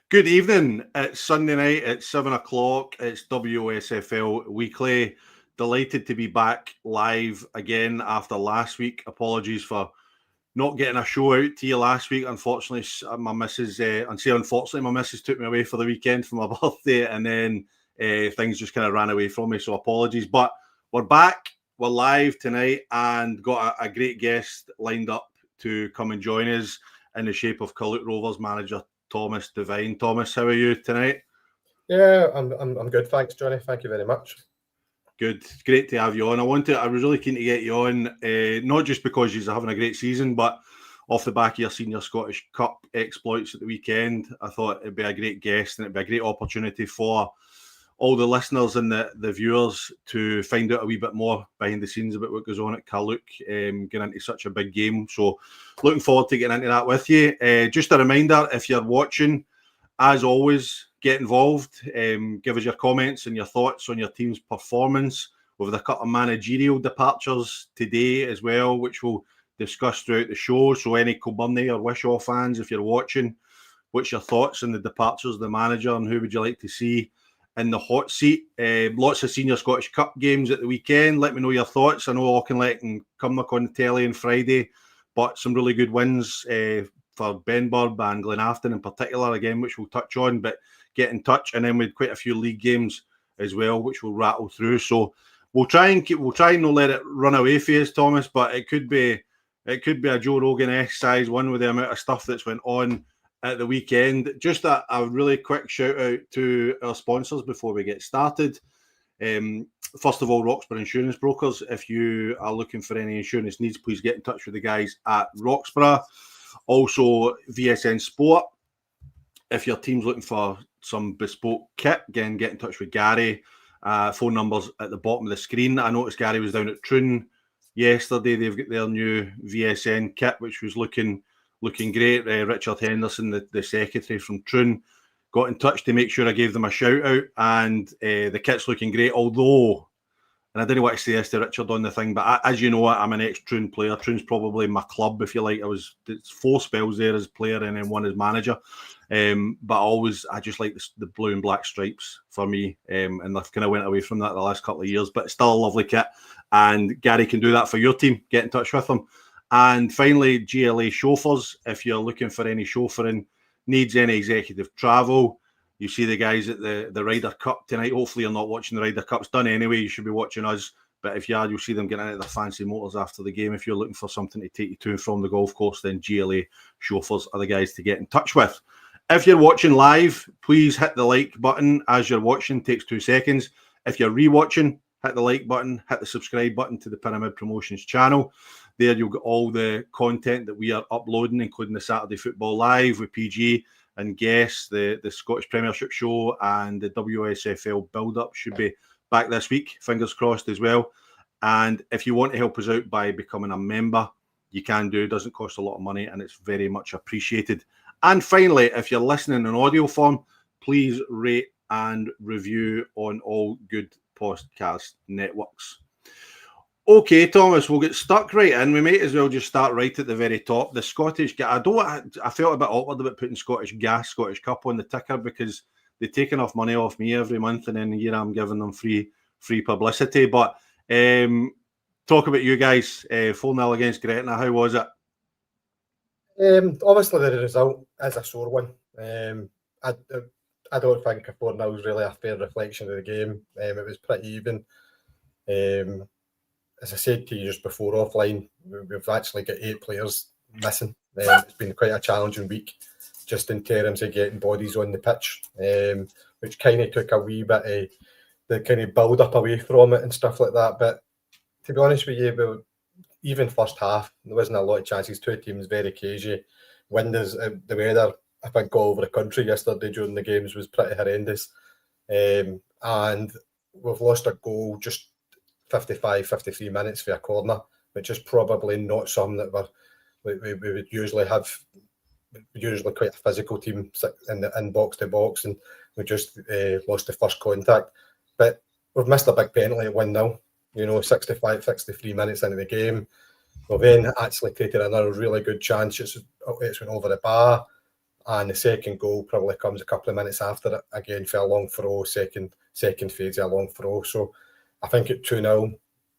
Good evening. It's Sunday night at 7 o'clock. It's WOSFL Weekly. Delighted to be back live again after last week. Apologies for not getting a show out to you last week. Unfortunately, my missus took me away for the weekend for my birthday, and then things just kind of ran away from me. So apologies. But we're back. We're live tonight and got a great guest lined up to come and join us in the shape of Carluke Rovers manager Thomas Devine. Thomas, how are you tonight? Yeah, I'm good. Thanks, Johnny. Thank you very much. Good. Great to have you on. I was really keen to get you on, not just because you're having a great season, but off the back of your Senior Scottish Cup exploits at the weekend. I thought it'd be a great guest and it'd be a great opportunity for all the listeners and the viewers to find out a wee bit more behind the scenes about what goes on at Carluke, getting into such a big game. So looking forward to getting into that with you. Just a reminder, if you're watching, as always, get involved. Give us your comments and your thoughts on your team's performance. We've had a couple of managerial departures today as well, which we'll discuss throughout the show. So any Kilbirnie or Wishaw fans, if you're watching, what's your thoughts on the departures of the manager and who would you like to see in the hot seat? Lots of Senior Scottish Cup games at the weekend. Let me know your thoughts. I know Auchinleck and Cumnock on the telly on Friday, but some really good wins for Benburb and Glenafton in particular, again, which we'll touch on, but get in touch. And then we had quite a few league games as well, which we'll rattle through. So we'll try and not let it run away for us, Thomas, but it could be a Joe Rogan-esque size one with the amount of stuff that's went on at the weekend. Just a really quick shout out to our sponsors before we get started. First of all, Roxburgh Insurance Brokers. If you are looking for any insurance needs, please get in touch with the guys at Roxburgh. Also, VSN Sport. If your team's looking for some bespoke kit, again, get in touch with Gary. Phone numbers at the bottom of the screen. I noticed Gary was down at Troon yesterday. They've got their new VSN kit, which was looking great. Richard Henderson, the secretary from Troon, got in touch to make sure I gave them a shout out, and the kit's looking great. Although, and I didn't want to say this to Richard on the thing, but as you know, I'm an ex-Troon player. Troon's probably my club, if you like. It's 4 spells there as player and then 1 as manager. But I just like the blue and black stripes for me, and I've kind of went away from that the last couple of years. But it's still a lovely kit, and Gary can do that for your team. Get in touch with them. And finally, GLA chauffeurs. If you're looking for any chauffeuring needs, any executive travel, you see the guys at the Ryder Cup tonight. Hopefully you're not watching the Ryder Cup. It's done anyway. You should be watching us. But if you are, you'll see them getting into their fancy motors after the game. If you're looking for something to take you to and from the golf course, then GLA chauffeurs are the guys to get in touch with. If you're watching live, please hit the like button as you're watching. It takes 2 seconds. If you're rewatching, hit the like button, hit the subscribe button to the Pyramid Promotions channel. There you'll get all the content that we are uploading, including the Saturday Football Live with PG and guests, the Scottish Premiership show, and the WSFL build-up should be back this week, fingers crossed as well. And if you want to help us out by becoming a member, you can do. It doesn't cost a lot of money, and it's very much appreciated. And finally, if you're listening in audio form, please rate and review on all good podcast networks. Okay, Thomas, we'll get stuck right in. We might as well just start right at the very top. The Scottish, I felt a bit awkward about putting Scottish Cup on the ticker because they take enough money off me every month, and then here I'm giving them free publicity. But talk about you guys, 4-0 against Gretna. How was it? Obviously, the result is a sore one. I don't think a 4-0 is really a fair reflection of the game. It was pretty even. As I said to you just before offline, we've actually got 8 players missing. It's been quite a challenging week just in terms of getting bodies on the pitch, which kind of took a wee bit of the kind of build up away from it and stuff like that. But to be honest with you, even first half, there wasn't a lot of chances. 2 teams very cagey. Wind is the weather, I think, all over the country yesterday during the games was pretty horrendous. And we've lost a goal just 53 minutes for a corner, which is probably not something that we would usually have. Usually quite a physical team in box to box, and we just lost the first contact. But we've missed a big penalty at 1-0, 63 minutes into the game. We've then actually created another really good chance. It's went over the bar. And the second goal probably comes a couple of minutes after it. Again, for a long throw, second phase of a long throw. So I think at 2-0,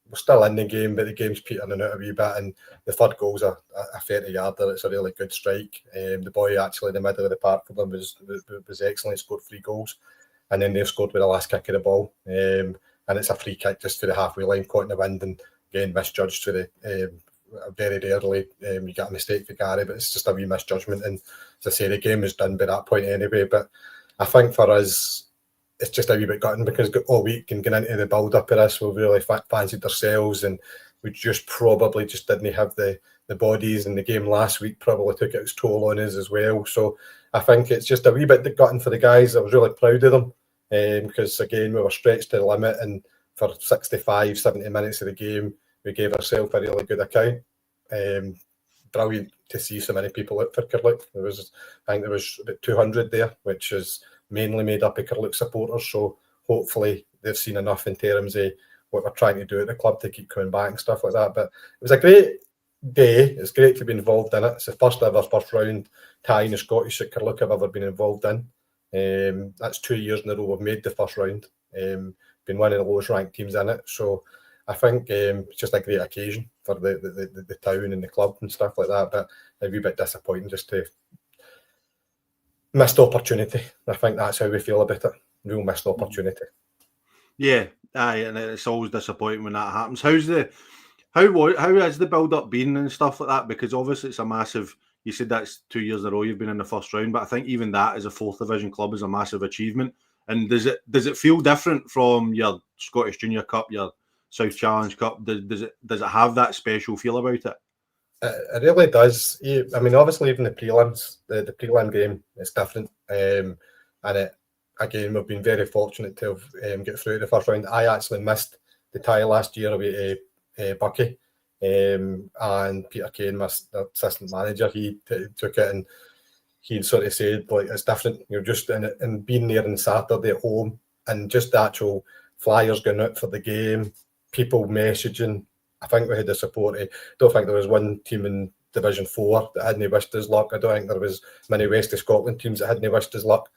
we're still in the game, but the game's petering out a wee bit. And the third goal's a 30-yarder. It's a really good strike. The boy actually in the middle of the park for them was excellent. He scored 3 goals. And then they've scored with the last kick of the ball. And it's a free kick just for the halfway line, caught in the wind, and again misjudged for the very rarely you get a mistake for Gary, but it's just a wee misjudgment. And as I say, the game was done by that point anyway. But I think for us, it's just a wee bit gutting because all week and getting into the build-up of this, we really fancied ourselves, and we just probably just didn't have the bodies, and the game last week probably took its toll on us as well. So I think it's just a wee bit gutting for the guys. I was really proud of them because, again, we were stretched to the limit, and for 65, 70 minutes of the game, we gave ourselves a really good account. Brilliant to see so many people out for Carluke. I think there was about 200 there, which is mainly made up of Carluke supporters. So hopefully they've seen enough in terms of what we're trying to do at the club to keep coming back and stuff like that. But it was a great day. It's great to be involved in it. It's the first ever first round tie in the Scottish that Carluke have ever been involved in. That's 2 years in a row we've made the first round. Been one of the lowest ranked teams in it. So I think it's just a great occasion for the town and the club and stuff like that. But a wee bit disappointing just to missed opportunity. I think that's how we feel about it. Real missed opportunity. Yeah, and it's always disappointing when that happens. How has the build-up been and stuff like that? Because obviously it's a massive. You said that's 2 years in a row you've been in the first round, but I think even that as a 4th division club is a massive achievement. And does it feel different from your Scottish Junior Cup, your South Challenge Cup? Does it have that special feel about it? It really does. I mean, obviously, even the prelims, the prelim game is different. And again, we've been very fortunate to have get through the first round. I actually missed the tie last year with Bucky, and Peter Kane, my assistant manager, he took it, and he sort of said, like, it's different. You're just in it, and being there on Saturday at home, and just the actual flyers going out for the game, people messaging. I think we had the support. I don't think there was one team in Division 4 that hadn't wished us luck. I don't think there was many West of Scotland teams that hadn't wished us luck.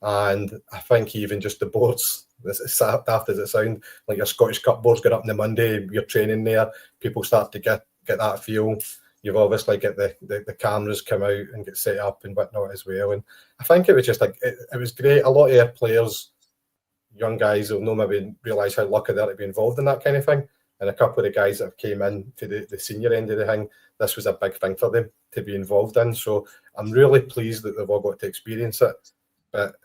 And I think even just the boards, as daft as it sounds, like your Scottish Cup boards get up on the Monday, you're training there, people start to get that feel. You've obviously get the cameras come out and get set up and whatnot as well. And I think it was just like, it was great. A lot of our players, young guys, will not maybe realise how lucky they are to be involved in that kind of thing. And a couple of the guys that have came in to the senior end of the thing, this was a big thing for them to be involved in. So I'm really pleased that they've all got to experience it. But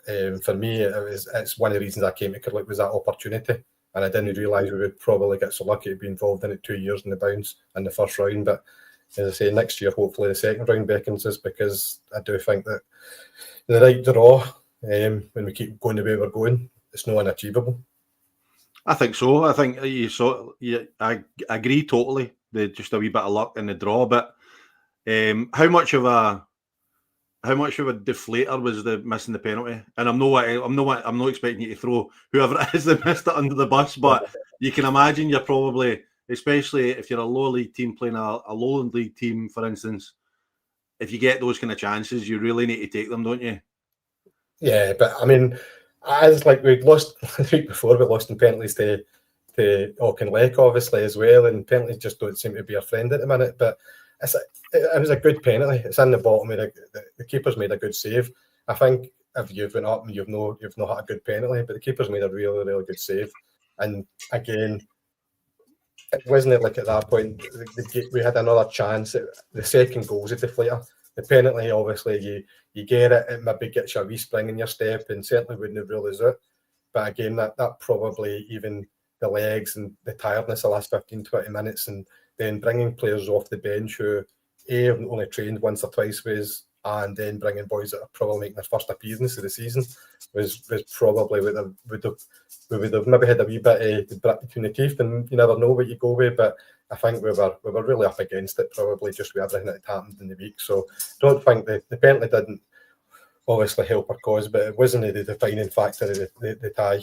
for me, it's one of the reasons I came to Carluke was that opportunity. And I didn't realise we would probably get so lucky to be involved in it 2 years in the bounds in the first round. But as I say, next year, hopefully the second round beckons us, because I do think that the right draw, when we keep going the way we're going, it's not unachievable. I think so. I think I agree totally. Just a wee bit of luck in the draw, but how much of a deflator was the missing the penalty? And I'm not expecting you to throw whoever it is that missed it under the bus, but you can imagine you're probably, especially if you're a lower league team playing a lowland league team, for instance, if you get those kind of chances, you really need to take them, don't you? Yeah, but I mean, as like we lost the week before, we lost in penalties to Auchinleck, obviously, as well, and penalties just don't seem to be our friend at the minute. But it was a good penalty. It's in the bottom. The keeper's made a good save. I think if you've went up and you've not had a good penalty, but the keeper's made a really, really good save. And again, it wasn't like at that point we had another chance. The second goal's a deflator. The penalty, obviously, you get it. It maybe gets you a wee spring in your step, and certainly wouldn't have ruled us out. But again, that probably even the legs and the tiredness the last 15, 20 minutes, and then bringing players off the bench who have only trained once or twice with us, and then bringing boys that are probably making their first appearance of the season was probably we would have maybe had a wee bit of bit between the teeth, and you never know what you go with. But I think we were really up against it, probably just with everything that had happened in the week. So I don't think the penalty didn't obviously help our cause, but it wasn't the defining factor of the tie.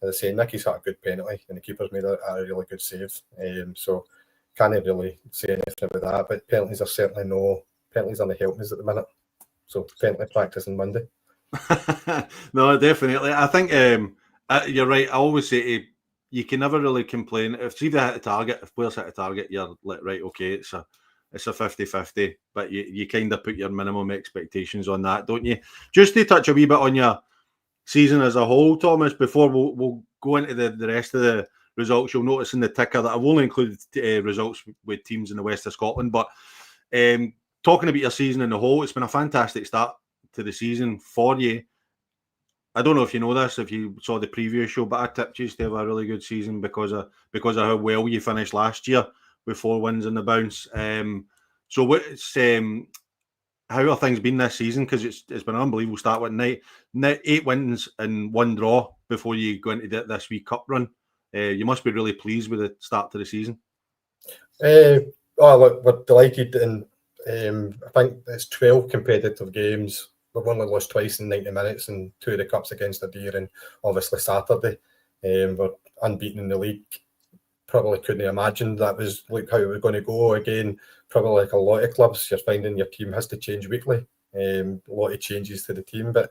As I say, Nicky's had a good penalty, and the keeper's made a really good save. So can't really say anything about that. But penalties are certainly penalties aren't helping us at the minute. So plenty of practice on Monday. No, definitely. I think you're right. I always say you can never really complain. If they hit a target, if players hit a target, you're like, right, okay, it's a 50-50, but you kind of put your minimum expectations on that, don't you? Just to touch a wee bit on your season as a whole, Thomas, before we'll go into the rest of the results. You'll notice in the ticker that I've only included results with teams in the west of Scotland, but talking about your season in the whole, it's been a fantastic start to the season for you. I don't know if you know this, if you saw the previous show, but I tipped you to have a really good season because of how well you finished last year with 4 wins in the bounce. So what's how are things been this season? Because it's been an unbelievable start with 8 wins and 1 draw before you go into this wee cup run. You must be really pleased with the start to the season. Look, we're delighted, and I think it's 12 competitive games. We've only lost twice in 90 minutes, and 2 of the cups against Adair, and obviously Saturday. We're unbeaten in the league. Probably couldn't imagine that was like how it was going to go. Again, probably like a lot of clubs, you're finding your team has to change weekly. A lot of changes to the team, but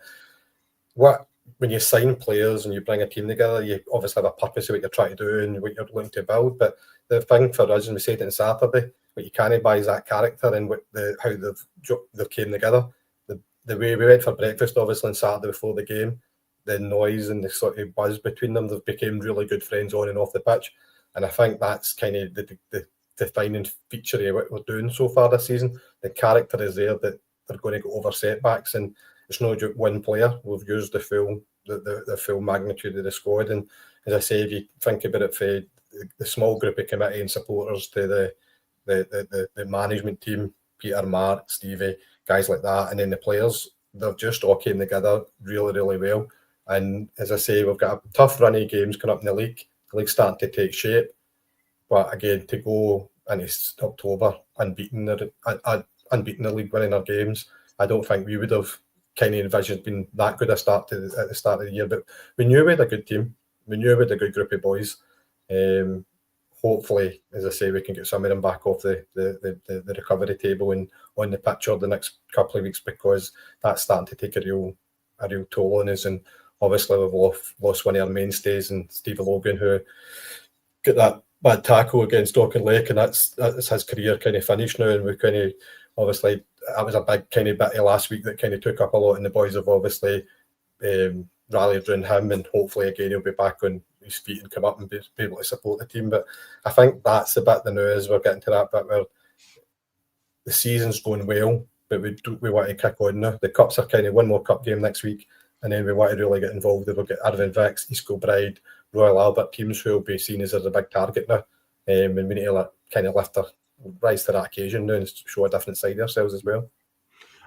when you sign players and you bring a team together, you obviously have a purpose of what you're trying to do and what you're looking to build. But the thing for us, and we said it on Saturday, what you can't buy is that character and how they've came together. The way we went for breakfast, obviously, on Saturday before the game, the noise and the sort of buzz between them, they've become really good friends on and off the pitch. And I think that's kind of the defining feature of what we're doing so far this season. The character is there that they're going to go over setbacks, and it's not just one player. We've used the full magnitude of the squad. And as I say, if you think about it, for the small group of committee and supporters to the management team, Peter, Mark, Stevie, guys like that, and then the players, they've just all came together really, really well. And as I say, we've got a tough run of games coming up in the league. The league's starting to take shape. But again, to go into October unbeaten the league, winning our games, I don't think we would have kind of envisioned being that good a start at the start of the year. But we knew we had a good team. We knew we had a good group of boys. Hopefully, as I say, we can get some of them back off the recovery table and on the pitch over the next couple of weeks, because that's starting to take a real toll on us. And obviously, we've lost one of our mainstays, and Stevie Logan, who got that bad tackle against Auchinleck, and that's his career kind of finished now. And we kind of, obviously, that was a big kind of bit of last week that kind of took up a lot, and the boys have obviously rallied around him, and hopefully again he'll be back on his feet and come up and be able to support the team. But I think that's the bit now, as we're getting to that bit where the season's going well, but we want to kick on now. The cups are kind of one more cup game next week, and then we want to really get involved. We'll get Irvine Vicks, East Kilbride, Royal Albert teams who will be seen as a big target now, and we need to kind of rise to that occasion now and show a different side of ourselves as well.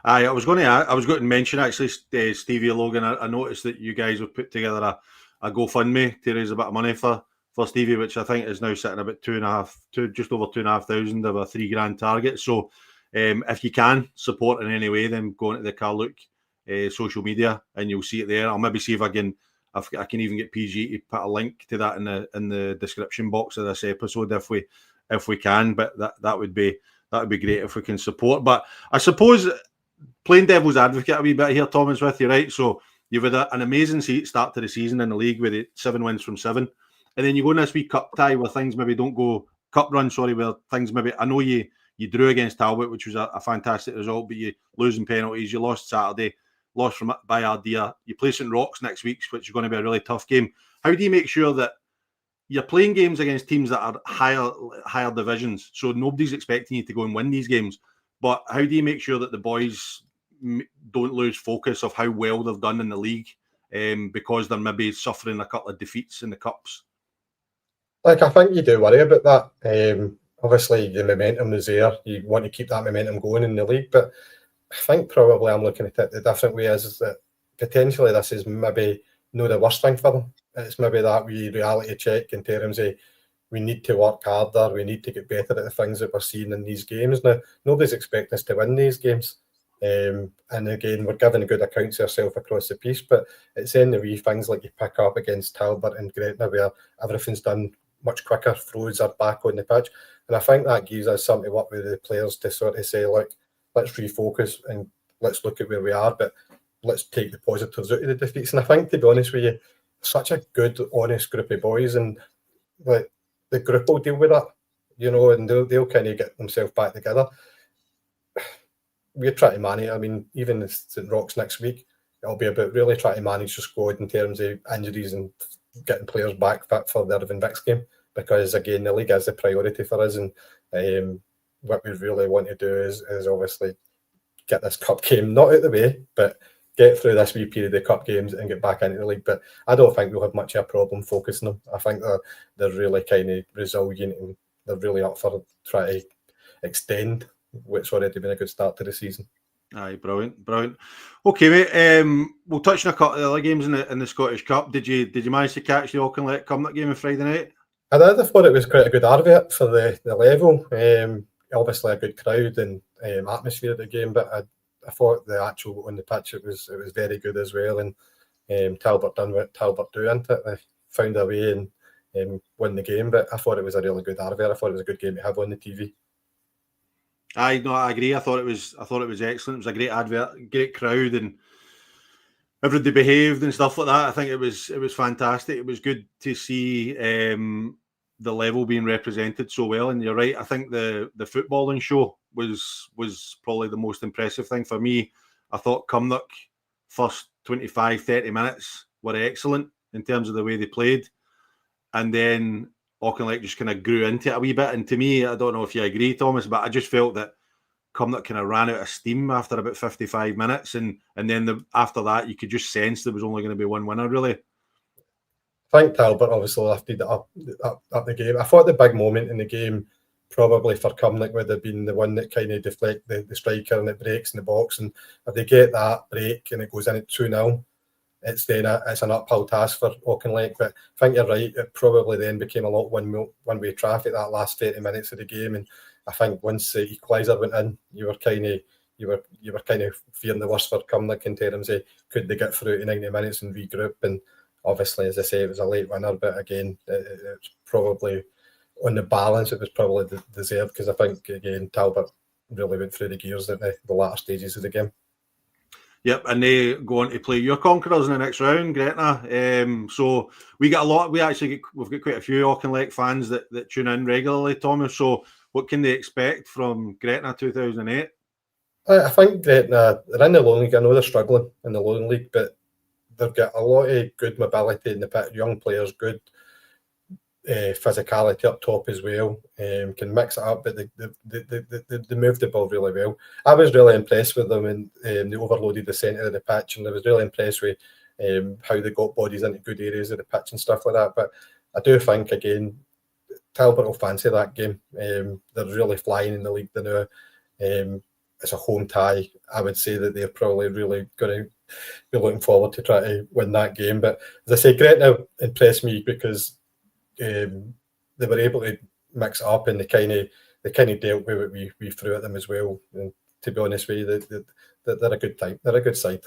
I was going to mention actually, Stevie Logan. I noticed that you guys have put together a GoFundMe to raise a bit of money for Stevie, which I think is now sitting about just over 2,500 of a $3,000 target. So if you can support in any way, then go into the Carluke social media and you'll see it there. I'll maybe see if I can even get PG to put a link to that in the description box of this episode if we can. But that would be great if we can support. But I suppose, playing devil's advocate a wee bit here, Thomas, with you, right? So you've had an amazing start to the season in the league with 7 wins from 7, and then you go in this wee cup tie where things maybe don't go where things maybe, I know you drew against Talbot, which was a fantastic result, but you losing penalties, you lost Saturday, lost by Ardea, you play St Roch's next week, which is going to be a really tough game. How do you make sure that you're playing games against teams that are higher divisions, so nobody's expecting you to go and win these games, but how do you make sure that the boys don't lose focus of how well they've done in the league because they're maybe suffering a couple of defeats in the cups? Like, I think you do worry about that. Obviously, the momentum is there. You want to keep that momentum going in the league, but I think probably I'm looking at it the different way is that potentially this is maybe not the worst thing for them. It's maybe that wee reality check in terms of we need to work harder, we need to get better at the things that we're seeing in these games. Now, nobody's expecting us to win these games. And again, we're giving a good account of ourselves across the piece, but it's in the wee things like you pick up against Talbot and Gretna where everything's done much quicker, throws are back on the pitch. And I think that gives us something to work with the players to sort of say, look, let's refocus and let's look at where we are, but let's take the positives out of the defeats. And I think, to be honest with you, such a good, honest group of boys, and like the group will deal with that, and they'll kind of get themselves back together. We're trying to manage. I mean, even if St Rock's next week, it'll be about really trying to manage the squad in terms of injuries and getting players back fit for the Irvine-Vix game, because again, the league is a priority for us, and what we really want to do is obviously get this cup game not out of the way, but get through this wee period of cup games and get back into the league. But I don't think we'll have much of a problem focusing them. I think they're really kind of resilient, and they're really up for trying to extend what's already been a good start to the season. Aye, brilliant. Okay, mate. We'll touch on a couple of the other games in the Scottish Cup. Did you manage to catch the Auchinleck Cumnock game on Friday night? I did. I thought it was quite a good advert for the level. Obviously a good crowd and atmosphere at the game, but I thought the actual on the pitch it was very good as well. And Talbot done what Talbot do, isn't it? They found a way and won the game. But I thought it was a really good advert. I thought it was a good game to have on the TV. I agree. I thought it was excellent. It was a great advert, great crowd, and everybody behaved and stuff like that. I think it was fantastic. It was good to see the level being represented so well. And you're right. I think the footballing show was probably the most impressive thing for me. I thought Cumnock first 25-30 minutes were excellent in terms of the way they played, and then Auchinleck just kind of grew into it a wee bit. And to me, I don't know if you agree, Thomas, but I just felt that Cumnock kind of ran out of steam after about 55 minutes. And then after that, you could just sense there was only going to be one winner, really. I think Talbot obviously lifted it up the game. I thought the big moment in the game probably for Cumnock would have been the one that kind of deflect the striker and it breaks in the box. And if they get that break and it goes in at 2-0, it's an uphill task for Auchinleck. But I think you're right. It probably then became a lot one-way traffic that last 30 minutes of the game. And I think once the equaliser went in, you were kind of fearing the worst for Cumnock in terms of could they get through to 90 minutes and regroup. And obviously, as I say, it was a late winner. But again, it's probably on the balance, it was probably deserved, because I think again Talbot really went through the gears at the latter stages of the game. Yep, and they go on to play your Conquerors in the next round, Gretna. So we get a lot. We've got quite a few Auchinleck fans that tune in regularly, Thomas. So what can they expect from Gretna 2008? I think Gretna, they're in the Lowland League. I know they're struggling in the Lowland League, but they've got a lot of good mobility in the pit, young players, good physicality up top as well. Can mix it up, but they move the ball really well. I was really impressed with them, and they overloaded the centre of the pitch, and I was really impressed with how they got bodies into good areas of the pitch and stuff like that. But I do think, again, Talbot will fancy that game. They're really flying in the league now. It's a home tie. I would say that they're probably really going to be looking forward to try to win that game. But as I say, Gretna impressed me because they were able to mix it up, and they kind of dealt with what we threw at them as well. And to be honest with you, they're a good type. They're a good side.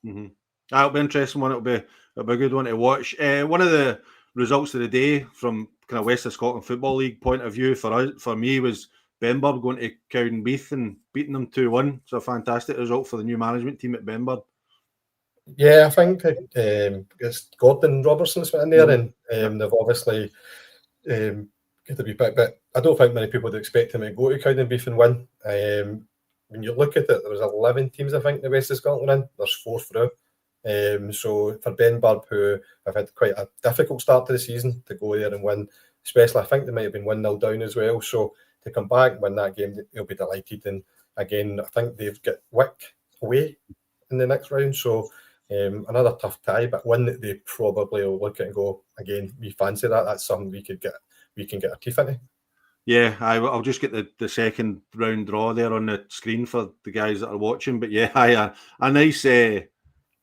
Mm-hmm. That'll be an interesting one. It'll be a good one to watch. One of the results of the day from kind of West of Scotland Football League point of view for me was Benburb going to Cowdenbeath and beating them 2-1. It's a fantastic result for the new management team at Benburb. Yeah, I think it's Gordon Robertson's in there, and they've obviously get a wee bit, but I don't think many people would expect him to go to Cowdenbeath and win. When you look at it, there was 11 teams, I think, in the West of Scotland in. There's 4 through. So for Benburb, who have had quite a difficult start to the season, to go there and win, especially I think they might have been 1-0 down as well. So to come back and win that game, they'll be delighted. And again, I think they've got Wick away in the next round. So another tough tie, but one that they probably will look at and go, again, we fancy that. That's something we can get our teeth into. Yeah, I'll just get the second round draw there on the screen for the guys that are watching. But yeah, a nice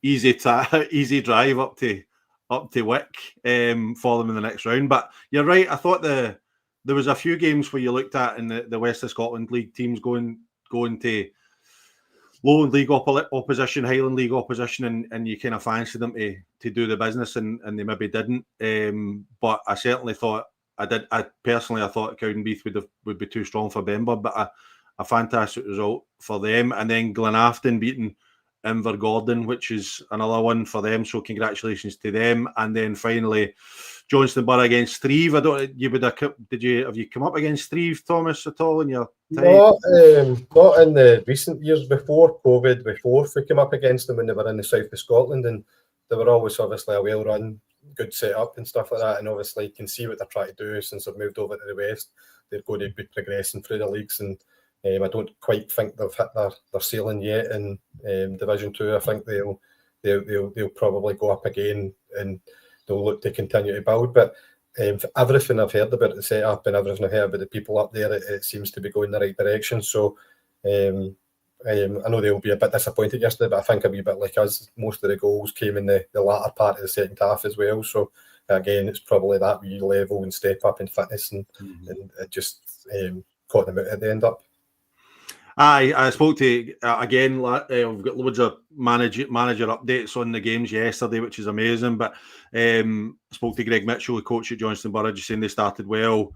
easy drive up to Wick for them in the next round. But you're right. I thought there was a few games where you looked at in the West of Scotland League teams going to Lowland League opposition, Highland League opposition, and you kind of fancy them to do the business, and they maybe didn't. But I certainly thought I thought Cowdenbeath would be too strong for Benburb, but a fantastic result for them. And then Glenafton beating Invergordon, which is another one for them. So congratulations to them. And then finally, Johnston Borough against Streive. Have you come up against Streive, Thomas, at all in your time? Not in the recent years before COVID. Before we came up against them when they were in the south of Scotland, and they were always obviously a well-run, good setup and stuff like that. And obviously, you can see what they're trying to do since they've moved over to the west. They're going to be progressing through the leagues, and I don't quite think they've hit their ceiling yet in Division 2. I think they'll probably go up again, and they'll look to continue to build. But everything I've heard about the setup and everything I've heard about the people up there, it seems to be going in the right direction. So I know they'll be a bit disappointed yesterday, but I think a wee bit like us. Most of the goals came in the latter part of the second half as well. So again, it's probably that wee level and step up in fitness, and it just caught them out at the end up. I spoke to, again, we've got loads of manager updates on the games yesterday, which is amazing, but spoke to Greg Mitchell, the coach at Johnston Borough, just saying they started well.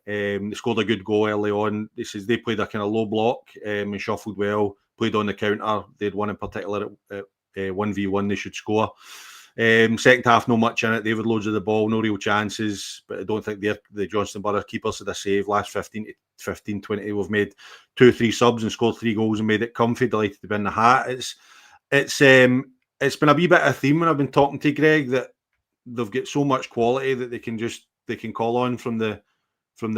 They scored a good goal early on. He says they played a kind of low block and shuffled well, played on the counter. They had one in particular at 1v1 they should score. Second half, no much in it. They had loads of the ball, no real chances, but I don't think the Johnston Borough keepers had a save. Last 15, 20, we've made 2-3 subs and scored 3 goals and made it comfy. Delighted to be in the hat. It's been a wee bit of a theme when I've been talking to Greg, that they've got so much quality that they can call on from the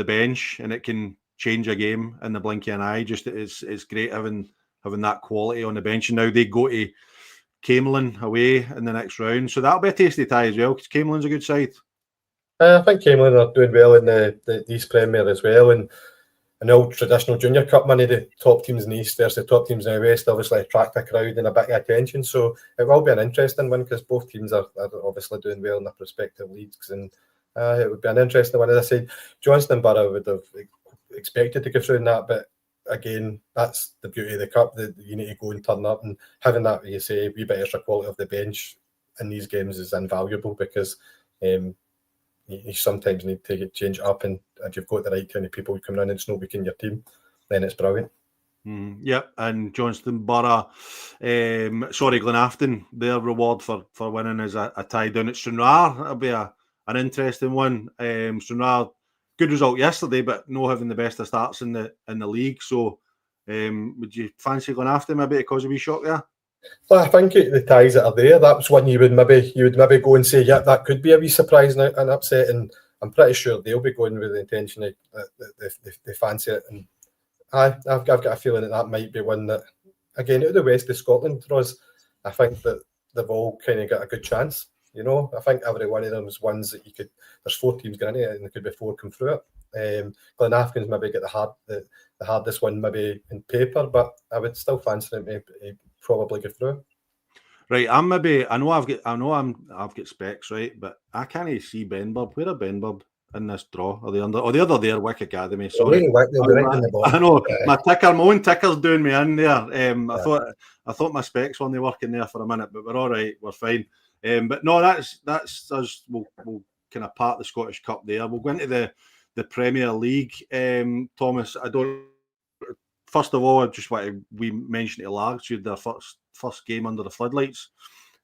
bench, and it can change a game in the blink of an eye. Just it's great having that quality on the bench. And now they go to Camelin away in the next round, so that'll be a tasty tie as well, because Camelin's a good side. I think Camelin are doing well in the East Premier as well, and an old traditional junior cup money. The top teams in the East versus the top teams in the West obviously attract a crowd and a bit of attention, so it will be an interesting one, because both teams are obviously doing well in their respective leagues, and it would be an interesting one. As I said, Johnston Borough would have expected to go through in that, but again, that's the beauty of the cup, that you need to go and turn up, and having that, you say, wee bit extra quality of the bench in these games is invaluable, because you sometimes need to change it up, and if you've got the right kind of people coming in and it's no weak in your team, then it's brilliant. Yep, and Johnston Borough, Glenafton, their reward for winning is a tie down at Stranraer. That'll be an interesting one. Stranraer, good result yesterday, but no having the best of starts in the league. So, would you fancy Glenafton maybe to cause a wee shock there? Well, I think the ties that are there, that's one you would maybe go and say, yeah, that could be a wee surprise and an upset, and I'm pretty sure they'll be going with the intention that they fancy it. And I've got a feeling that might be one that, again, out of the west of Scotland, Roz, I think that they've all kind of got a good chance. You know, I think every one of them is ones that you could. There's 4 teams going in it, and there could be 4 come through it. Glenafton's maybe get the hardest one maybe in paper, but I would still fancy them to probably go through. Right, I know I've got specs, right, but I can't see Benburb. Where are Benburb in this draw? Are they under? Oh, they're there, Wick Academy. Sorry, I know my own ticker's doing me in there. I thought my specs weren't working there for a minute, but we're all right. We're fine. But no, that's us. We'll kind of part the Scottish Cup there. We'll go into the Premier League. Thomas, first of all, I just want to mention to Largs, who had their first game under the floodlights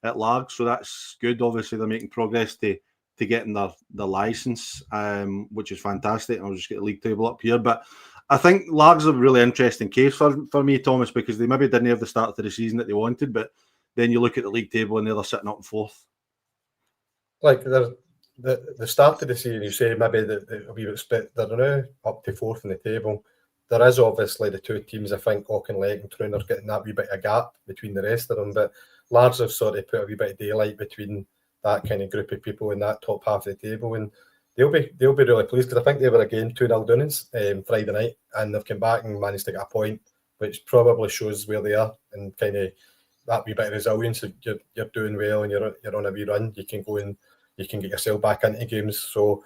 at Largs, so that's good. Obviously, they're making progress to getting their licence, which is fantastic. I'll just get the league table up here, but I think Largs are a really interesting case for me, Thomas, because they maybe didn't have the start to the season that they wanted, but then you look at the league table and they're sitting up in 4th. Like the start of the season, you say maybe they're now up to 4th in the table. There is obviously the 2 teams, I think, Auchinleck and Troon are getting that wee bit of gap between the rest of them, but Largs have sort of put a wee bit of daylight between that kind of group of people in that top half of the table, and they'll be really pleased, because I think they were again 2-0 down Friday night, and they've come back and managed to get a point, which probably shows where they are, and kind of that wee bit of resilience. You're doing well and you're on a wee run, you can go and you can get yourself back into games, so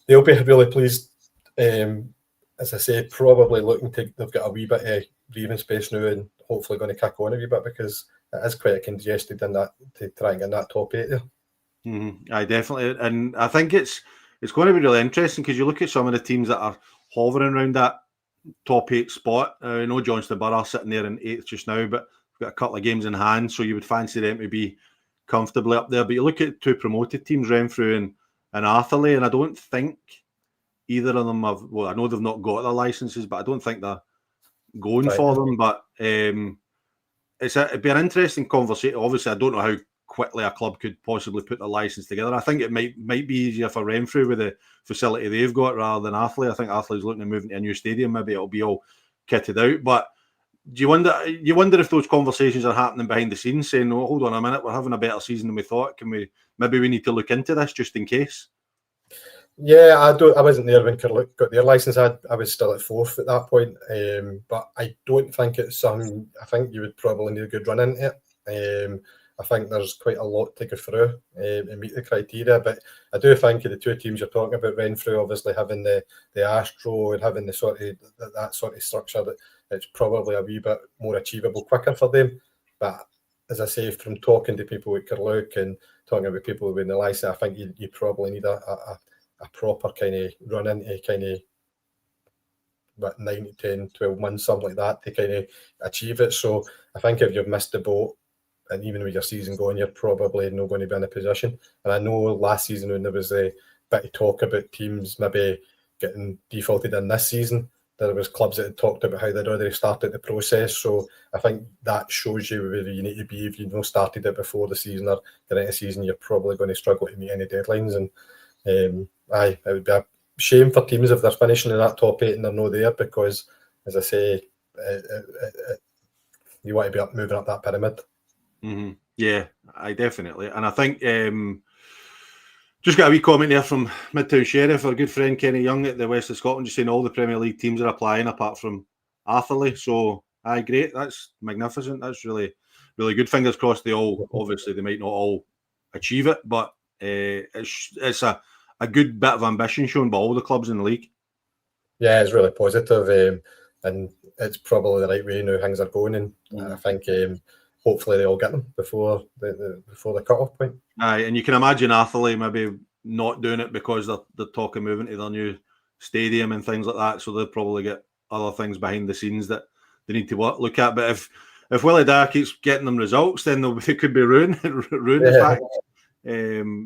they'll be really pleased. As I say, probably they've got a wee bit of breathing space now, and hopefully going to kick on a wee bit, because it is quite congested in that to try and get in that top 8 there. I definitely, and I think it's going to be really interesting, because you look at some of the teams that are hovering around that top 8 spot. I know Johnston Borough sitting there in 8th just now, but we've got a couple of games in hand, so you would fancy them to be comfortably up there. But you look at 2 promoted teams, Renfrew and Atherley, and I don't think either of them have, well, I know they've not got their licences, but I don't think they're going for them. But it'd be an interesting conversation. Obviously, I don't know how quickly a club could possibly put a licence together. I think it might be easier for Renfrew with the facility they've got rather than Atherley. I think Atherley's looking to move into a new stadium. Maybe it'll be all kitted out. But do you wonder if those conversations are happening behind the scenes, saying, "Oh, hold on a minute, we're having a better season than we thought. Maybe we need to look into this just in case." Yeah, I wasn't there when Carluke got their licence. I was still at 4th at that point. But I don't think it's something. I think you would probably need a good run into it. I think there's quite a lot to go through and meet the criteria. But I do think of the 2 teams you're talking about, Renfrew obviously having the Astro and having the sort of that sort of structure, that it's probably a wee bit more achievable quicker for them. But as I say, from talking to people at Carluke and talking about people with the licence, I think you probably need a proper kind of run into kind of 9, 10, 12 months, something like that, to kind of achieve it. So I think if you've missed the boat, and even with your season going, you're probably not going to be in a position. And I know last season when there was a bit of talk about teams maybe getting defaulted in this season, there was clubs that had talked about how they'd already started the process. So I think that shows you where you need to be. If you've not started it before the season or the end of the season, you're probably going to struggle to meet any deadlines. And it would be a shame for teams if they're finishing in that top 8 and they're not there, because, as I say, you want to be moving up that pyramid. Mm-hmm. Yeah, I definitely. And I think just got a wee comment there from Midtown Sheriff, our good friend Kenny Young at the West of Scotland, just saying all the Premier League teams are applying apart from Atherley. So, great. That's magnificent. That's really, really good. Fingers crossed they all, obviously, they might not all achieve it, but it's a good bit of ambition shown by all the clubs in the league. Yeah, it's really positive, and it's probably the right way now things are going. And I think hopefully they all get them before the cut-off point. Aye, and you can imagine Atherley maybe not doing it because they're talking moving to their new stadium and things like that. So they'll probably get other things behind the scenes that they need to look at. But if Willie Dyer keeps getting them results, then they could be ruined the fact.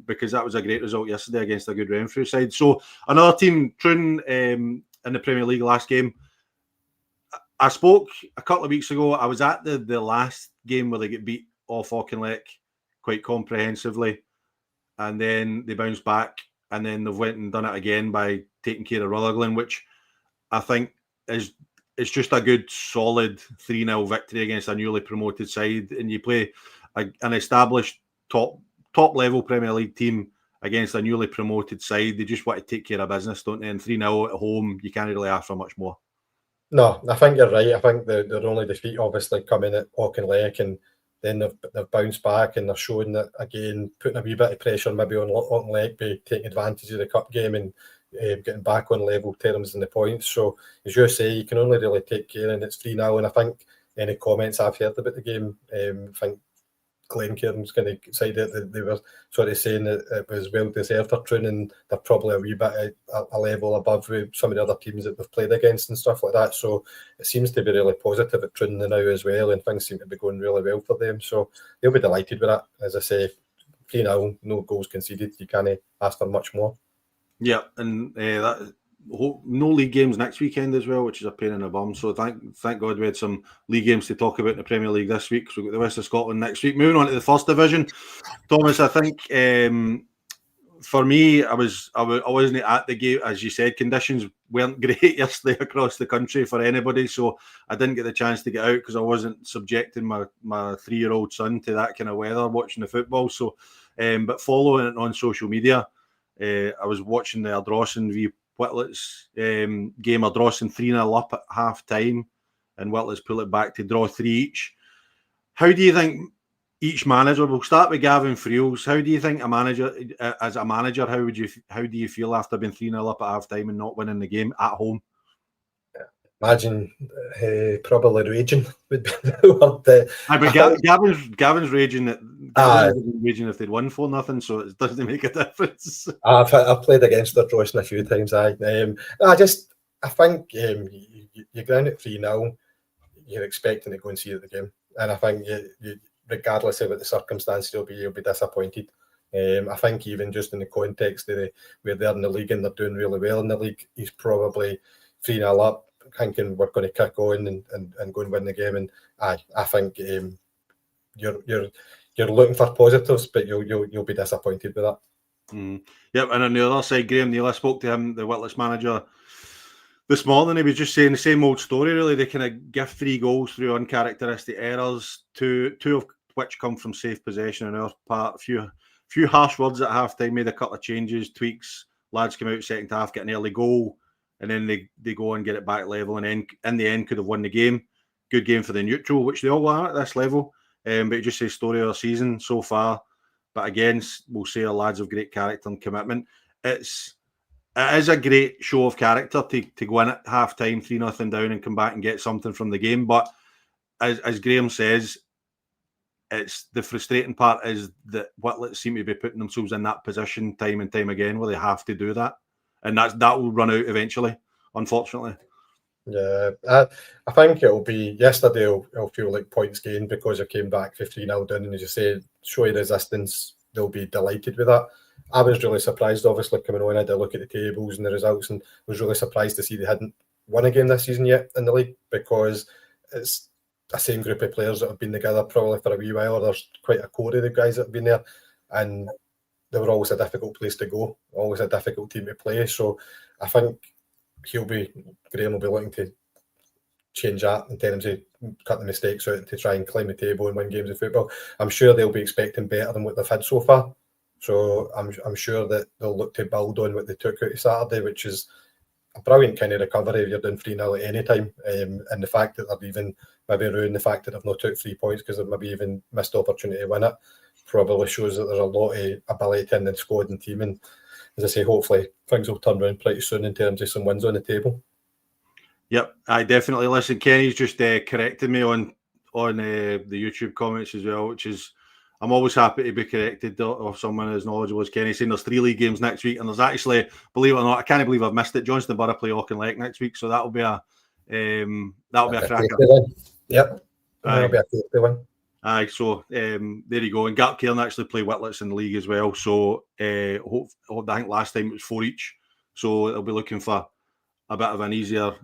Because that was a great result yesterday against a good Renfrew side. So another team, Troon, in the Premier League last game. I spoke a couple of weeks ago. I was at the last game where they get beat off Auchinleck quite comprehensively, and then they bounced back, and then they've went and done it again by taking care of Rutherglen, which I think is just a good solid 3-0 victory against a newly promoted side. And you play an established top level Premier League team against a newly promoted side. They just want to take care of business, don't they? And 3-0 at home, you can't really ask for much more. No, I think you're right. I think their only defeat obviously coming at Auchinleck, and then they've bounced back and they're showing that again, putting a wee bit of pressure maybe on Auchinleck by taking advantage of the cup game and getting back on level terms in the points. So as you say, you can only really take care, and it's 3-0. And I think any comments I've heard about the game, I think Glencairn's kind of side that they were sort of saying that it was well deserved for Troon, and they're probably a wee bit a level above with some of the other teams that they've played against and stuff like that. So it seems to be really positive at Troon now as well, and things seem to be going really well for them. So they'll be delighted with that. As I say, 3-0, no goals conceded. You can't ask for much more. Yeah, and no league games next weekend as well, which is a pain in the bum. So thank God we had some league games to talk about in the Premier League this week. So we've got the West of Scotland next week. Moving on to the First Division, Thomas, I think for me, I wasn't at the game, as you said. Conditions weren't great yesterday across the country for anybody, so I didn't get the chance to get out because I wasn't subjecting my 3-year-old son to that kind of weather watching the football. So, but following it on social media, I was watching the Ardrossan v Whitlett's game. Ardrossan 3-0 up at half time, and Whitlett's pull it back to draw 3 each. How do you think each manager? We'll start with Gavin Friels. How do you think as a manager, how do you feel after being 3-0 up at half time and not winning the game at home? Imagine probably raging would be the word. Gavin's raging raging if they'd won 4-0, so it doesn't make a difference. I've played against Ardrossan a few times. I think you're going at 3-0, you're expecting to go and see the game. And I think you regardless of what the circumstances you'll be disappointed. I think even just in the context of where they're in the league and they're doing really well in the league, he's probably 3-0 up, thinking we're going to kick on and go and win the game. And I think you're looking for positives, but you'll be disappointed with that. Yep, and on the other side, Graham Neal, I spoke to him, the Witless manager, this morning. He was just saying the same old story, really. They kind of give 3 goals through uncharacteristic errors, two of which come from safe possession on our part. A few harsh words at half-time, made a couple of changes, tweaks. Lads come out second half, get an early goal, and then they go and get it back level, and then in the end could have won the game. Good game for the neutral, which they all are at this level. But it just says story of our season so far. But again, we'll say our lads of great character and commitment. It is a great show of character to go in at half-time, 3-0 down and come back and get something from the game. But as Graham says, it's the frustrating part is that Whitlett seem to be putting themselves in that position time and time again where they have to do that. And that will run out eventually, unfortunately. Yeah, I think it'll be yesterday. It'll feel like points gained because it came back 3-0 down, and as you say, show your resistance. They'll be delighted with that. I was really surprised, obviously, coming on. I had a look at the tables and the results, and was really surprised to see they hadn't won a game this season yet in the league, because it's the same group of players that have been together probably for a wee while. There's quite a core of the guys that have been there, and they were always a difficult place to go, always a difficult team to play. So I think Graham will be looking to change that in terms of cut the mistakes out to try and climb the table and win games of football. I'm sure they'll be expecting better than what they've had so far. So I'm sure that they'll look to build on what they took out of Saturday, which is a brilliant kind of recovery if you're doing 3-0 at any time. And the fact that they've even maybe ruined the fact that they've not took 3 points because they've maybe even missed the opportunity to win it probably shows that there's a lot of ability in the squad and team. And as I say, hopefully things will turn around pretty soon in terms of some wins on the table. Yep, I definitely listen. Kenny's just corrected me on the YouTube comments as well, which is I'm always happy to be corrected or someone as knowledgeable as Kenny, saying there's 3 league games next week, and there's actually, believe it or not, I can't believe I've missed it. Johnston Borough play Auchinleck next week, so that'll be a cracker. Yep, that'll be a tasty one. Aye, so there you go. And Gartcairn actually play Witlets in the league as well. So I think last time it was 4 each. So they'll be looking for a bit of an easier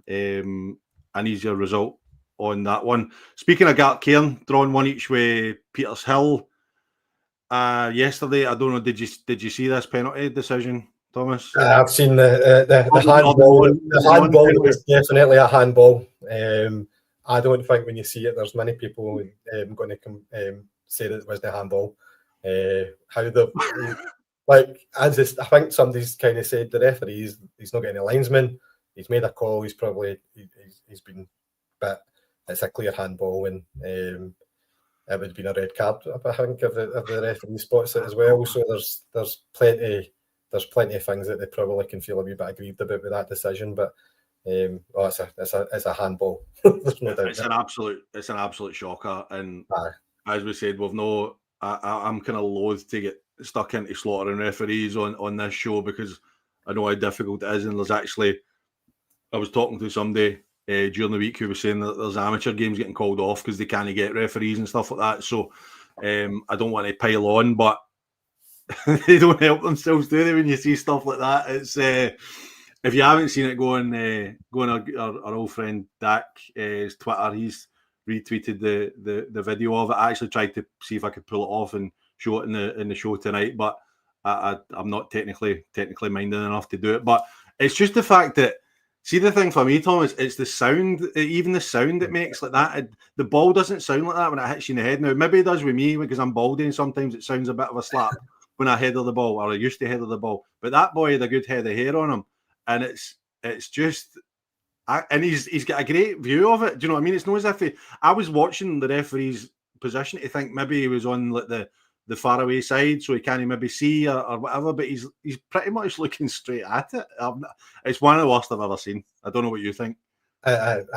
result on that one. Speaking of Gartcairn, drawn 1 each with Peters Hill yesterday. I don't know, did you see this penalty decision, Thomas? I've seen the handball. The handball was definitely a handball. I don't think when you see it, there's many people going to say that it was the handball. How the I think somebody's kind of said the referee he's not getting a linesman. He's made a call. He's been, but it's a clear handball, and it would have been a red card. I think if the referee spots it as well. So there's plenty of things that they probably can feel a wee bit aggrieved about with that decision, but. It's a handball. There's no doubt. It's an absolute shocker, and as we said, I'm kind of loath to get stuck into slaughtering referees on this show because I know how difficult it is. And I was talking to somebody during the week who was saying that there's amateur games getting called off because they can't get referees and stuff like that. So I don't want to pile on, but they don't help themselves, do they? When you see stuff like that, it's. If you haven't seen it, go on our old friend Dak's Twitter. He's retweeted the video of it. I actually tried to see if I could pull it off and show it in the show tonight, but I'm not technically minded enough to do it. But it's just the fact that, see, the thing for me, Thomas, it's the sound, even the sound it makes like that. The ball doesn't sound like that when it hits you in the head. Now, maybe it does with me because I'm baldy and sometimes it sounds a bit of a slap when I header the ball, or I used to header the ball. But that boy had a good head of hair on him. And it's just, and he's got a great view of it. Do you know what I mean? It's not as if I was watching the referee's position to think maybe he was on like the faraway side, so he can't maybe see or whatever. But he's pretty much looking straight at it. It's one of the worst I've ever seen. I don't know what you think. I'm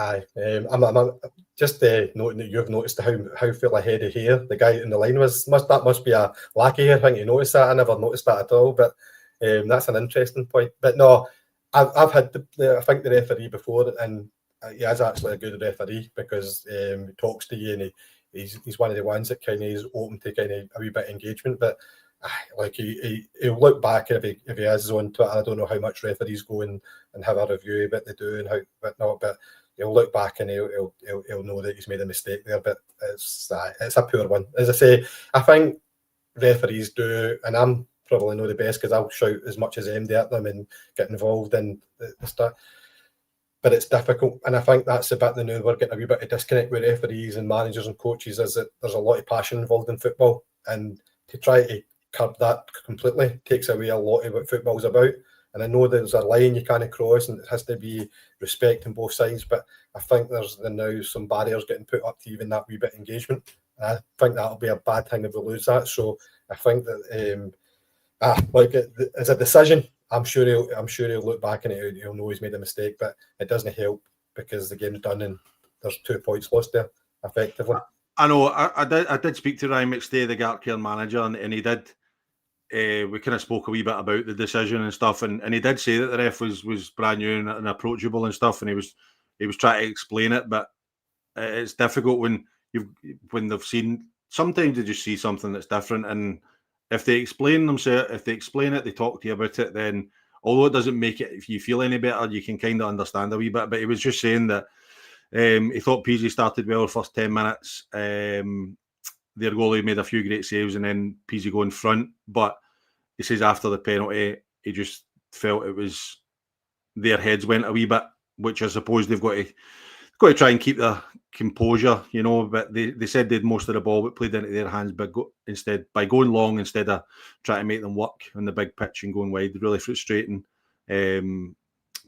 just noting that you've noticed how full a head of hair the guy in the line was. Must be a lackey hair thing to notice that. I never noticed that at all. But that's an interesting point. But no. I've had I think the referee before, and he is actually a good referee because he talks to you, and he's one of the ones that kind of is open to kind of a wee bit of engagement. But like he'll look back if he is on Twitter. I don't know how much referees go and have a review of what they do and how whatnot, but he'll look back and he'll know that he's made a mistake there. But it's a poor one. As I say, I think referees do, and I'm probably not the best because I'll shout as much as MD at them and get involved in the stuff. But it's difficult, and I think that's the bit that now we're getting a wee bit of disconnect with referees and managers and coaches, is that there's a lot of passion involved in football, and to try to curb that completely takes away a lot of what football's about. And I know there's a line you can't cross, and it has to be respect on both sides, but I think there's now some barriers getting put up to even that wee bit of engagement. I think that'll be a bad thing if we lose that. So I think that as a decision, I'm sure he'll look back and he'll know he's made a mistake, but it doesn't help because the game's done and there's 2 points lost there, effectively. I know. I did speak to Ryan McStay, the Gartcairn manager, and he did. We kind of spoke a wee bit about the decision and stuff, and he did say that the ref was brand new and approachable and stuff, and he was trying to explain it, but it's difficult when they've seen. Sometimes they just see something that's different, and if they explain it, they talk to you about it, then although it doesn't make it if you feel any better, you can kind of understand a wee bit. But he was just saying that he thought Peasy started well the first 10 minutes. Their goalie made a few great saves, and then Peasy go in front. But he says after the penalty, he just felt it was their heads went a wee bit, which I suppose they've got to try and keep their composure, you know. But they said they had most of the ball, but played into their hands by going long instead of trying to make them work on the big pitch and going wide. Really frustrating.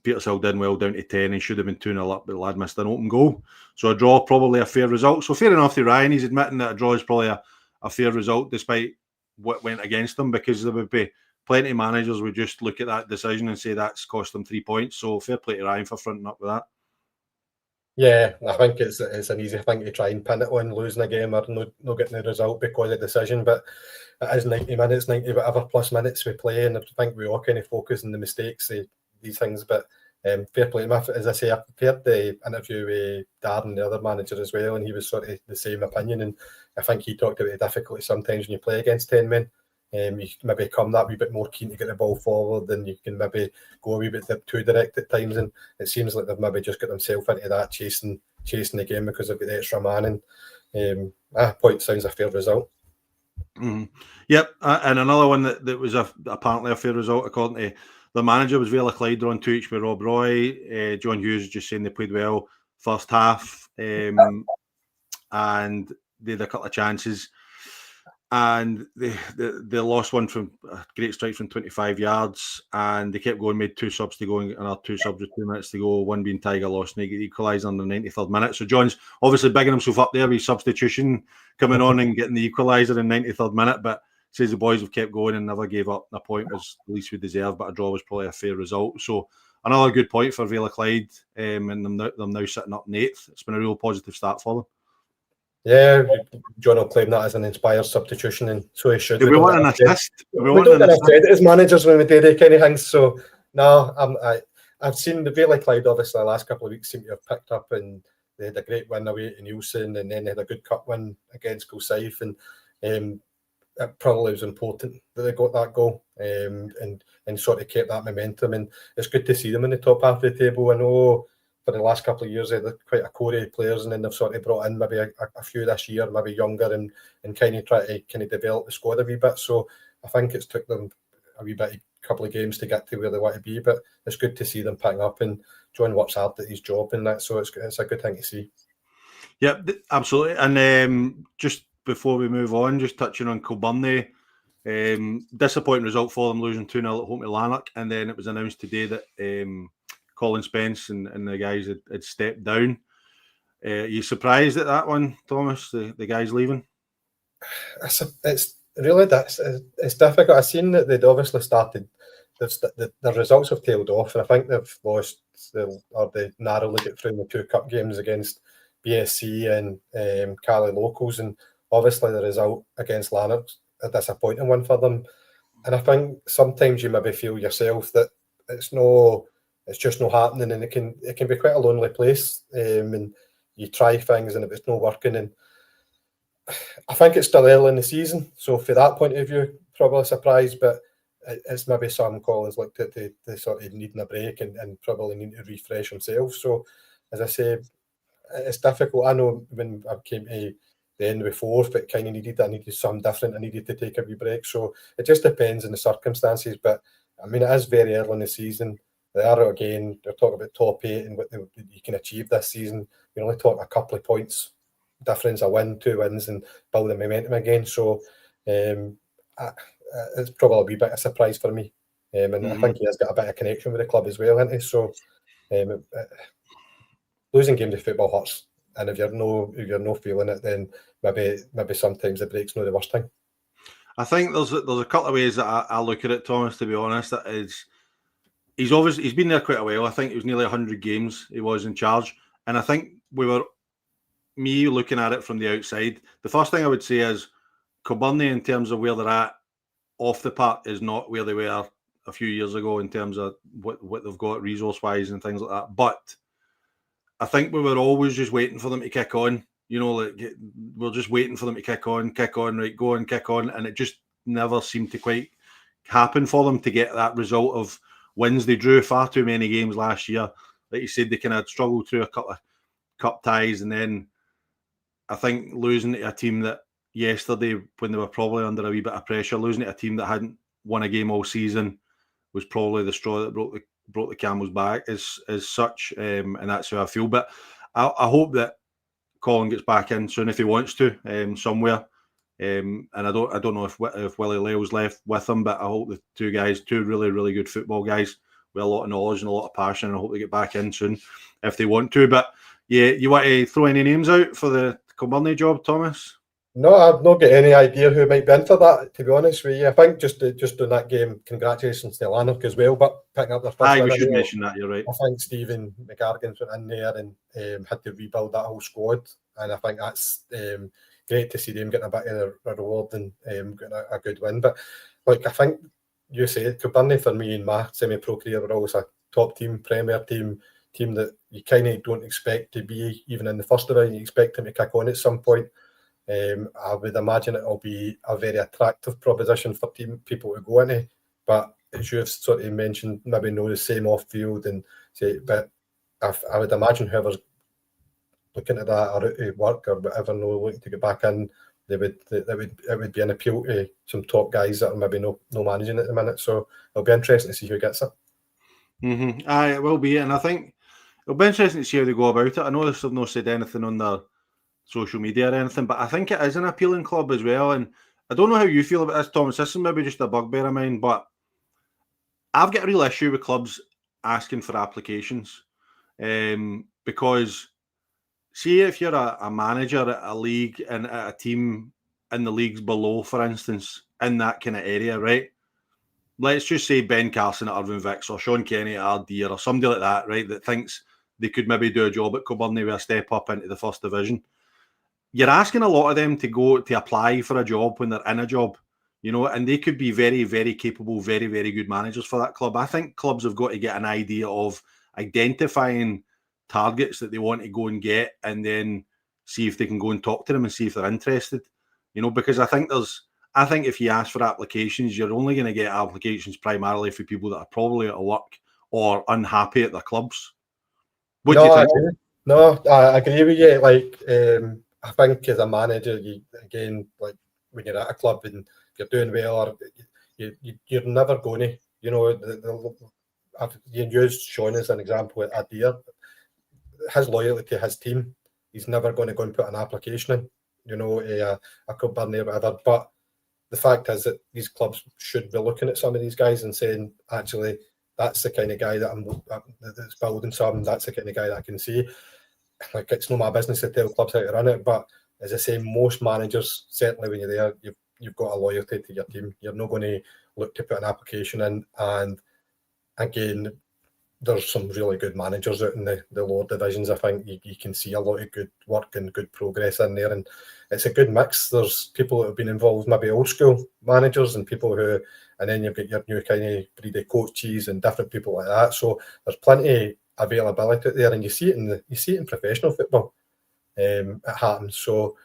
Petershill did well down to 10 and should have been 2-0 up, but the lad missed an open goal. So a draw, probably a fair result. So fair enough to Ryan. He's admitting that a draw is probably a fair result despite what went against them, because there would be plenty of managers would just look at that decision and say that's cost them 3 points. So fair play to Ryan for fronting up with that. Yeah, I think it's an easy thing to try and pin it on losing a game or not getting the result because of decision, but it is 90 minutes, 90 whatever plus minutes we play, and I think we all kind of focus on the mistakes, these things, but fair play to him. As I say, I've heard the interview with Darren, the other manager, as well, and he was sort of the same opinion, and I think he talked about the difficulty sometimes when you play against 10 men. You maybe become that wee bit more keen to get the ball forward, and you can maybe go a wee bit too direct at times, and it seems like they've maybe just got themselves into that chasing the game because they've got the extra man, and point sounds a fair result. Mm-hmm. Yep, and another one that was apparently a fair result according to the manager was Vela Clyde on 2 each with Rob Roy. John Hughes just saying they played well first half, and they had a couple of chances, and they lost one from a great strike from 25 yards, and they kept going, made 2 subs to go, and another 2 subs with 2 minutes to go, one being Tiger lost, and they get equalised on the 93rd minute. So John's obviously bigging himself up there with substitution coming on and getting the equaliser in 93rd minute, but says the boys have kept going and never gave up. The point was the least we deserved, but a draw was probably a fair result. So another good point for Vela Clyde, and them now sitting up in 8th. It's been a real positive start for them. Yeah, John will claim that as an inspired substitution, and so he should. We want an assist. We don't get credit as managers when we do the kind of things. So no, I've seen the Vela Clyde obviously the last couple of weeks seem to have picked up, and they had a great win away to Nielsen, and then they had a good cup win against Gulsayth, and it probably was important that they got that goal, and sort of kept that momentum, and it's good to see them in the top half of the table. I know for the last couple of years they had quite a core of players, and then they've sort of brought in maybe a few this year, maybe younger, and kind of try to kind of develop the squad a wee bit. So I think it's took them a wee bit, a couple of games to get to where they want to be, but it's good to see them picking up, and John works hard at his job and that, so it's a good thing to see. Yeah, absolutely. And just before we move on, just touching on Kilbirnie, disappointing result for them, losing 2-0 at home to Lanark, and then it was announced today that Colin Spence and the guys had stepped down. Are you surprised at that one, Thomas? The guys leaving? It's really it's difficult. I've seen that they'd obviously started. The results have tailed off, and I think they've lost they narrowly get through the 2 cup games against BSC and Cali Locals, and obviously the result against Lanark's a disappointing one for them. And I think sometimes you maybe feel yourself that it's no it's just not happening, and it can be quite a lonely place. And you try things, and if it's not working, and I think it's still early in the season, so for that point of view, probably surprised, but it's maybe some Collins looked at the sort of needing a break and probably need to refresh himself. So, as I say, it's difficult. I know when I came to the end of the fourth, it kind of needed something different. I needed to take a wee break. So it just depends on the circumstances. But I mean, it is very early in the season. They are, again, they're talking about top 8 and what you can achieve this season. You're only talking a couple of points difference, a win, 2 wins, and building momentum again. So it's probably a wee bit of a surprise for me. And I think he has got a bit of connection with the club as well, hasn't he? So losing games of football hurts. And if you're no feeling it, then maybe sometimes the break's not the worst thing. I think there's a couple of ways that I look at it, Thomas, to be honest. That is, he's been there quite a while. I think it was nearly 100 games he was in charge. And I think me looking at it from the outside, the first thing I would say is Kilbirnie, in terms of where they're at off the park, is not where they were a few years ago in terms of what they've got resource-wise and things like that. But I think we were always just waiting for them to kick on. You know, like we're just waiting for them to kick on, right, go and kick on. And it just never seemed to quite happen for them to get that result of wins. They drew far too many games last year. Like you said, they kind of struggled through a couple of cup ties. And then I think losing to a team that yesterday, when they were probably under a wee bit of pressure, losing to a team that hadn't won a game all season was probably the straw that broke the camel's back as such, and that's how I feel. But I hope that Colin gets back in soon if he wants to, somewhere. And I don't know if Willie Leo's left with him, but I hope the two really, really good football guys with a lot of knowledge and a lot of passion, and I hope they get back in soon if they want to. But yeah, you want to throw any names out for the Kilbirnie job, Thomas? No, I've not got any idea who might be in for that, to be honest with you. I think just on that game, congratulations to Lanark as well, but picking up their first win. We should mention that, you're right. I think Stephen McGargan's went in there and had to rebuild that whole squad, and I think that's great to see them getting a bit of a reward and getting a good win. But like I think you said, Kilbirnie for me in my semi-pro career were always a top team, Premier team that you kind of don't expect to be even in the first division. You expect them to kick on at some point. I would imagine it'll be a very attractive proposition for people to go into, but as you've sort of mentioned, maybe know the same off field and say, but I would imagine whoever's looking at that or out of work or whatever, looking to get back in, it would be an appeal to some top guys that are maybe no managing at the minute. So it'll be interesting to see who gets it. It will be, and I think it'll be interesting to see how they go about it. I know they've not said anything on their social media or anything, but I think it is an appealing club as well. And I don't know how you feel about this, Thomas. This is maybe just a bugbear of mine, but I've got a real issue with clubs asking for applications, because see if you're a manager at a league and at a team in the leagues below, for instance, in that kind of area, right? Let's just say Ben Carson at Irvine Vicks or Sean Kenny at Ardere or somebody like that, right, that thinks they could maybe do a job at Kilbirnie with a step up into the first division. You're asking a lot of them to go to apply for a job when they're in a job, you know, and they could be very, very capable, very, very good managers for that club. I think clubs have got to get an idea of identifying targets that they want to go and get, and then see if they can go and talk to them and see if they're interested, you know, because I think if you ask for applications, you're only going to get applications primarily for people that are probably out of work or unhappy at their clubs. What do you think? I agree with you. Like, I think as a manager, like when you're at a club and you're doing well, or you're never going to, you know, you used Sean as an example at Ardere. His loyalty to his team, he's never going to go and put an application in, you know, a Kilbirnie or whatever. But the fact is that these clubs should be looking at some of these guys and saying, actually, that's the kind of guy that's building something. That's the kind of guy that I can see. Like, it's not my business to tell clubs how to run it, but as I say, most managers, certainly when you're there, you've got a loyalty to your team. You're not going to look to put an application in. And again, there's some really good managers out in the lower divisions. I think you can see a lot of good work and good progress in there, and it's a good mix. There's people that have been involved, maybe old school managers, and people who, and then you've got your new kind of breed of coaches and different people like that. So there's plenty of availability out there, and you see it in professional football. It happens. So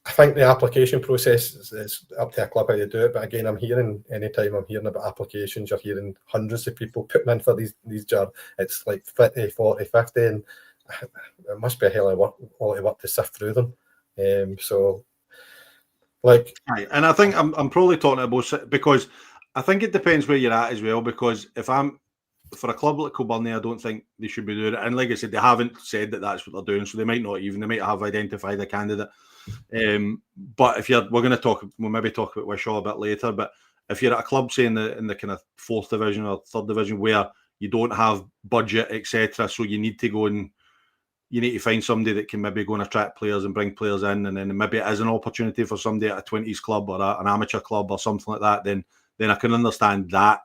I think the application process is up to a club how you do it. But again, anytime I'm hearing about applications, you're hearing hundreds of people putting in for these jobs. It's like 50, 40, 50, and it must be a hell of a lot of work to sift through them. So, like, and I think I'm probably talking about, because I think it depends where you're at as well. Because if I'm for a club like Kilbirnie, I don't think they should be doing it. And like I said, they haven't said that that's what they're doing, so they might have identified a candidate. But if we'll maybe talk about Wishaw a bit later. But if you're at a club, say in the kind of 4th division or 3rd division, where you don't have budget, etc., so you need to find somebody that can maybe go and attract players and bring players in, and then maybe it is an opportunity for somebody at a 20s club or an amateur club or something like that, then I can understand that.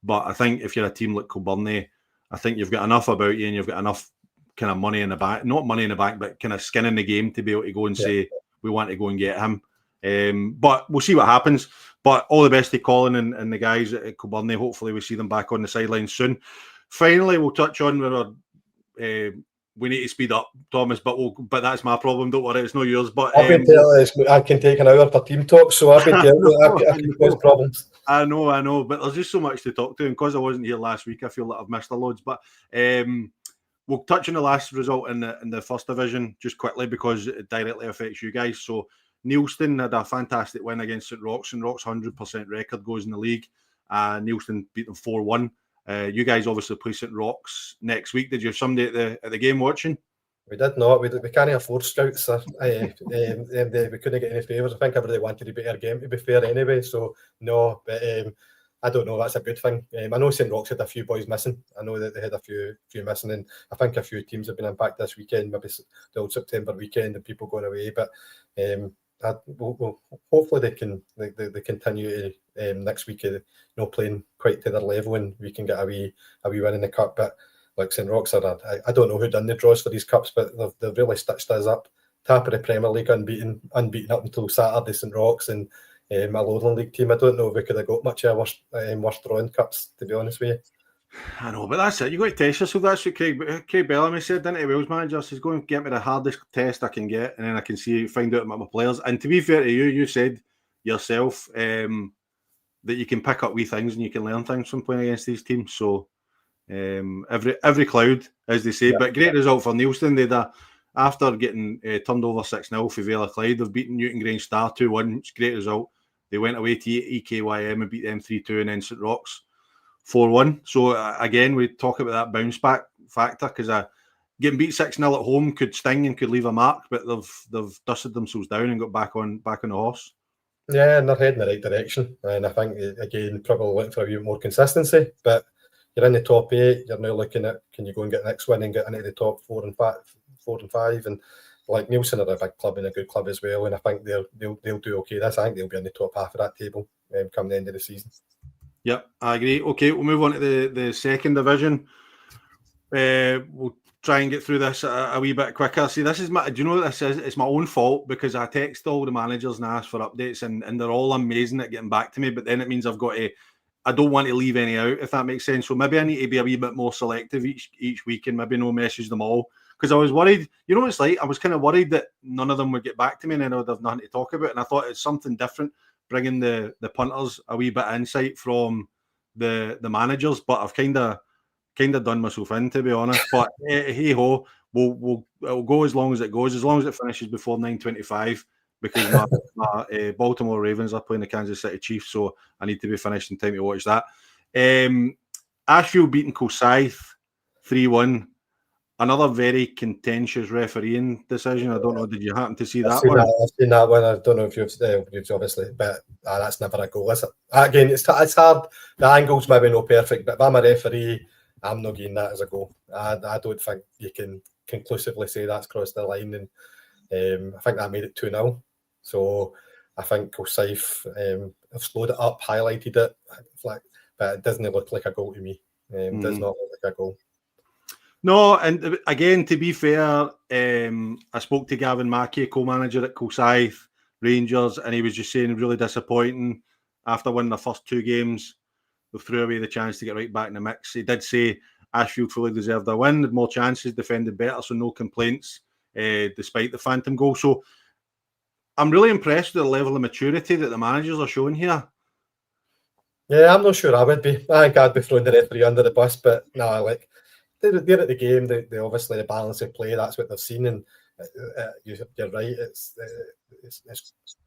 But I think if you're a team like Kilbirnie, I think you've got enough about you and you've got enough kind of money in the bank, not money in the bank, but kind of skin in the game to be able to go and say, we want to go and get him. But we'll see what happens. But all the best to Colin and the guys at Kilbirnie. Hopefully we see them back on the sidelines soon. Finally, we'll touch on where we need to speed up, Thomas, but that's my problem. Don't worry, it's not yours. But I've been telling I can take an hour per team talk, so I've been telling I can cause problems. I know, but there's just so much to talk to, and because I wasn't here last week, I feel like I've missed a loads. But we'll touch on the last result in the 1st division just quickly, because it directly affects you guys. So Neilston had a fantastic win against St Roch's, and Roch's 100% record goes in the league. Neilston beat them 4-1. You guys obviously play St Roch's next week. Did you have somebody at the game watching? We did not. We can't afford scouts. We couldn't get any favours. I think everybody wanted a better game, to be fair, anyway. So no, but I don't know. That's a good thing. I know St Roch's had a few boys missing. I know that they had a few missing, and I think a few teams have been impacted this weekend. Maybe the old September weekend and people going away. But hopefully they continue next week. Playing quite to their level, and we can get a wee win in the cup. But like St Roch's I don't know who done the draws for these cups, but they've really stitched us up. Top of the Premier League, unbeaten up until Saturday. St Roch's and a Lowland League team. I don't know if we could have got much of a worse drawing cups, to be honest with you. I know, but that's it. You've got to test yourself. That's what Craig Bellamy said, didn't he? Wales manager says, go and get me the hardest test I can get, and then I can find out about my players. And to be fair to you, you said yourself that you can pick up wee things and you can learn things from playing against these teams. So every cloud, as they say. Yeah. But great result for Neilston. After getting turned over 6-0 for Vela Clyde, they've beaten Newton Grange Star 2-1. It's a great result. They went away to EKYM and beat them 3-2, and then St Roch's 4-1. So again, we talk about that bounce back factor, because getting beat 6-0 at home could sting and could leave a mark, but they've dusted themselves down and got back on the horse. Yeah, and they're heading in the right direction. And I think, again, probably looking for a bit more consistency. But you're in the top 8. You're now looking at, can you go and get the next win and get into the top 4 and 5? And like Neilson are a big club and a good club as well. And I think they'll do okay. I think they'll be in the top half of that table come the end of the season. Yep, I agree. Okay, we'll move on to the 2nd division. We'll try and get through this a wee bit quicker. See, do you know what this is? It's my own fault, because I text all the managers and ask for updates, and they're all amazing at getting back to me, but then it means I don't want to leave any out, if that makes sense. So maybe I need to be a wee bit more selective each week, and maybe no message them all, because I was worried. You know what it's like? I was kind of worried that none of them would get back to me and then I would have nothing to talk about, and I thought it's something different, bringing the punters a wee bit of insight from the managers, but I've kind of done myself in, to be honest. But hey ho, it'll go as long as it goes, as long as it finishes before 9:25, because my Baltimore Ravens are playing the Kansas City Chiefs, so I need to be finished in time to watch that. Ashfield beating Kilsyth 3-1. Another very contentious refereeing decision. I don't know, did you happen to see that one? I've seen that one. I don't know if you've obviously, but that's never a goal, is it? Again, it's hard. The angle's maybe not perfect, but if I'm a referee, I'm not getting that as a goal. I don't think you can conclusively say that's crossed the line, and I think that made it 2-0. So I think Kilsyth have slowed it up, highlighted it, but it doesn't look like a goal to me. Does not look like a goal. No, and again, to be fair, I spoke to Gavin Mackey, co-manager at Kilsyth Rangers, and he was just saying really disappointing after winning the first 2 games. They threw away the chance to get right back in the mix. He did say Ashfield fully deserved a win, had more chances, defended better, so no complaints, despite the phantom goal. So I'm really impressed with the level of maturity that the managers are showing here. Yeah, I'm not sure I would be. I think I'd be throwing the referee under the bus, but no, like they're at the game. They obviously the balance of play. That's what they've seen, and you're right. It's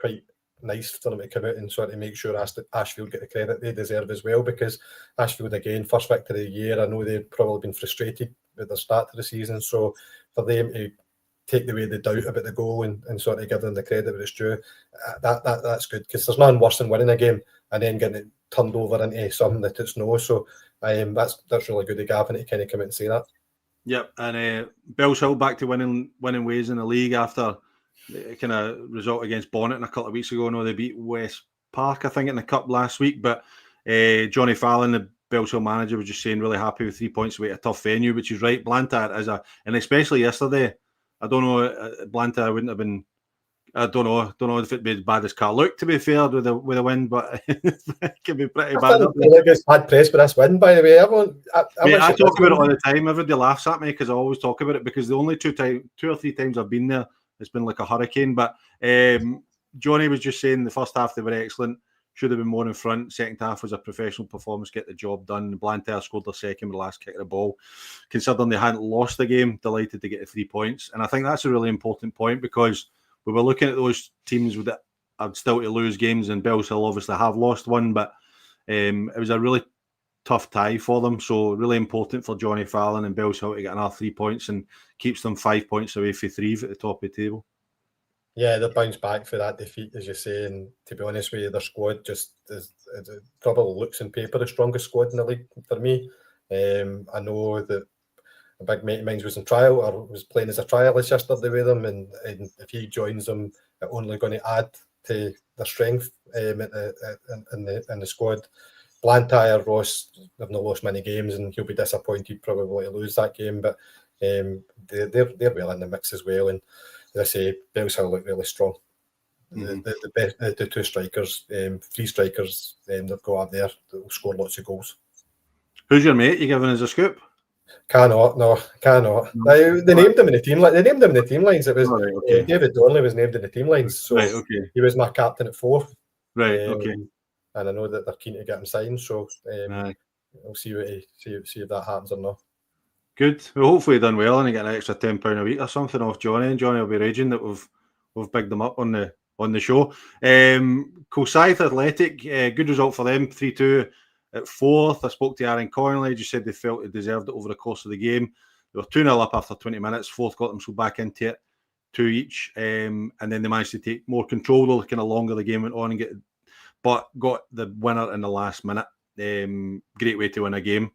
quite nice for them to come out and sort of make sure Ashfield get the credit they deserve as well, because Ashfield, again, first victory of the year. I know they've probably been frustrated with the start to the season, so for them to take away the doubt about the goal and sort of give them the credit that it's due, that's good, because there's nothing worse than winning a game and then getting it turned over into something that it's no. So that's really good of Gavin to kind of come out and say that. Yep, and Bells Hill back to winning ways in the league after the kind of result against Bonnet a couple of weeks ago. I know they beat West Park, I think, in the cup last week, but Jonny Fallon, the Bells Hill manager, was just saying really happy with 3 points away at a tough venue, which is right. Blantyre is and especially yesterday, I don't know, Blantyre wouldn't have been. I don't know if it'd be as bad as Carluke, to be fair, with a win, but it can be pretty bad. I think it's bad press for this win, by the way. I talk about it all the time. Everybody laughs at me because I always talk about it, because the only 2 or 3 times I've been there, it's been like a hurricane. But Jonny was just saying the first half they were excellent, should have been more in front. Second half was a professional performance, get the job done. Blantyre scored their second with the last kick of the ball. Considering they hadn't lost the game, delighted to get the 3 points. And I think that's a really important point, because we were looking at those teams that are still to lose games, and Bells Hill obviously have lost one, but it was a really tough tie for them. So really important for Jonny Fallon and Bells Hill to get another 3 points and keeps them 5 points away from 3 at the top of the table. Yeah, they bounced back for that defeat, as you say, and to be honest with you, their squad just probably looks on paper the strongest squad in the league for me. I know that a big mate of mine was in trial, or was playing as a trialist yesterday with them, and if he joins them, it's only going to add to their strength in the squad. Blantyre, Ross, they've not lost many games, and he'll be disappointed probably to lose that game, but they're well in the mix as well. And as I say, Bells Hill look really strong. The 2 strikers, 3 strikers they've got up there that will score lots of goals. Who's your mate? You giving us a scoop? Cannot. They named him in the team. They named him in the team lines. It was David Donnelly was named in the team lines, so he was my captain at 4. Right. Okay. And I know that they're keen to get him signed, so we'll see if that happens or not. Good. Well, hopefully done well and he get an extra £10 a week or something off Jonny, and Jonny will be raging that we've bigged them up on the show. Kilsyth Athletic, good result for them, 3-2 at 4th. I spoke to Aaron Connolly, just said they felt they deserved it over the course of the game. They were 2-0 up after 20 minutes. 4th got them so back into it, 2 each, and then they managed to take more control the kind of longer the game went on and got the winner in the last minute. Great way to win a game,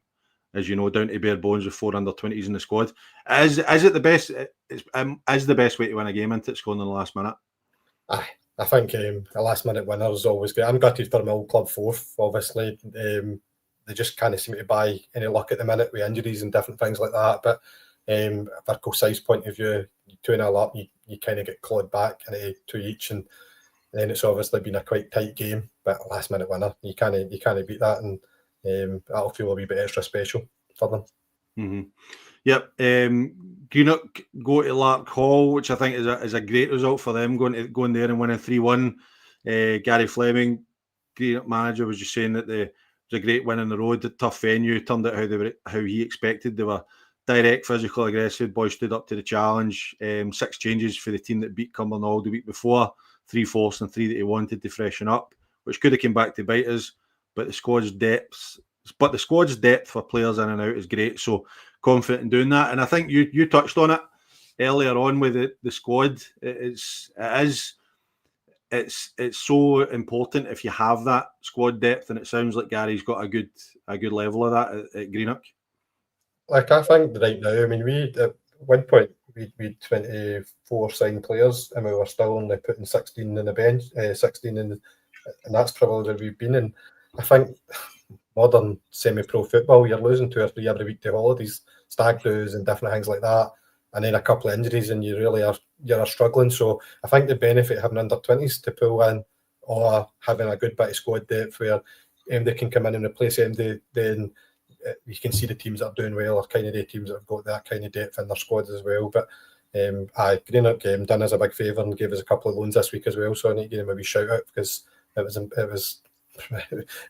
as you know, down to bare bones with 4 under-20s in the squad. Is it the best? Is the best way to win a game, isn't it, scoring in the last minute? I think a last-minute winner is always good. I'm gutted for my old club 4th, obviously. They just kind of seem to buy any luck at the minute with injuries and different things like that. But for Kilsyth's point of view, 2-0 up, you kind of get clawed back into 2 each, and then it's obviously been a quite tight game. But last-minute winner, you can't beat that, and that'll feel a wee bit extra special for them. Mm-hmm. Yep. Greenock go to Lark Hall, which I think is a great result for them, going there and winning 3-1. Gary Fleming, Greenock manager, was just saying that it was a great win on the road, a tough venue. Turned out how he expected. They were direct, physical, aggressive. Boys stood up to the challenge. 6 changes for the team that beat Cumbernauld Hall the week before. 3 forced and 3 that he wanted to freshen up, which could have come back to bite us. But the squad's depth for players in and out is great. So confident in doing that. And I think you touched on it earlier on with the squad. It's so important if you have that squad depth, and it sounds like Gary's got a good level of that at Greenock. Like, I think right now, I mean, we at one point we had 24 signed players, and we were still only putting 16 in the bench, 16 in, and that's probably where we've been. And I think modern semi-pro football, you're losing 2 or 3 every week to holidays, stag do's and different things like that, and then a couple of injuries and you're struggling. So I think the benefit of having under-20s to pull in, or having a good bit of squad depth where they can come in and replace MD, then you can see the teams that are doing well are kind of the teams that have got that kind of depth in their squad as well. But Greenock done us a big favour and gave us a couple of loans this week as well, so I need to give him a wee shout out, because it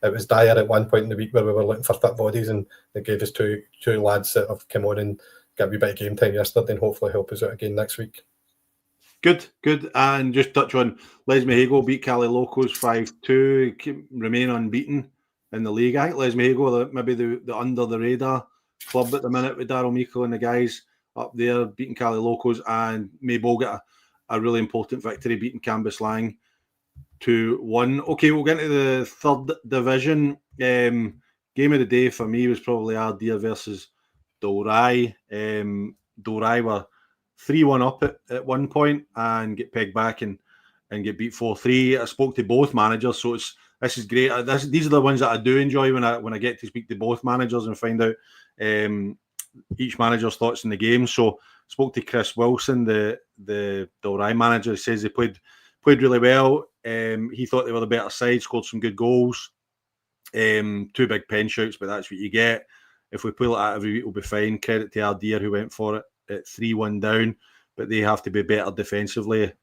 was dire at one point in the week where we were looking for fit bodies, and they gave us two lads that have come on and got a wee bit of game time yesterday, and hopefully help us out again next week. Good. And just touch on Les Mahago beat Cali Locos 5-2, remain unbeaten in the league. I think Les Mahago, maybe the under the radar club at the minute, with Daryl Meikle and the guys up there beating Cali Locos, and Maybole get a really important victory beating Cambuslang 2-1. Okay, we'll get into the third division. Game of the day for me was probably Ardea versus Dalry. Dalry were 3-1 up at one point and get pegged back and get beat 4-3. I spoke to both managers, so this is great. These are the ones that I do enjoy when I get to speak to both managers and find out each manager's thoughts in the game. So spoke to Chris Wilson, the Dalry manager. He says they played really well. He thought they were the better side, scored some good goals. 2 big pen shouts, but that's what you get. If we pull it out every week, we'll be fine. Credit to Ardea, who went for it at 3-1 down, but they have to be better defensively.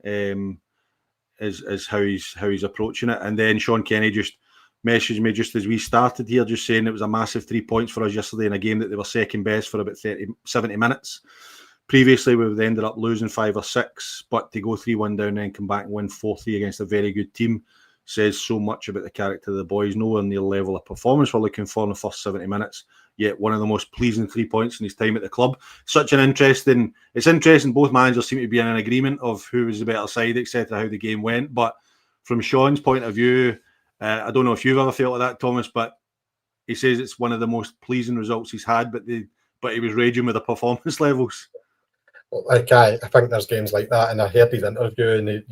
Is how he's approaching it. And then Sean Kenny just messaged me just as we started here, just saying it was a massive 3 points for us yesterday in a game that they were second best for about 70 minutes. Previously, we would have ended up losing 5 or 6, but to go 3-1 down and then come back and win 4-3 against a very good team says so much about the character of the boys. Nowhere near the level of performance we're looking for in the first 70 minutes, yet one of the most pleasing 3 points in his time at the club. It's interesting, both managers seem to be in an agreement of who was the better side, etc., how the game went. But from Sean's point of view, I don't know if you've ever felt like that, Thomas, but he says it's one of the most pleasing results he's had, but he was raging with the performance levels. Like I think there's games like that, and I heard his interview, and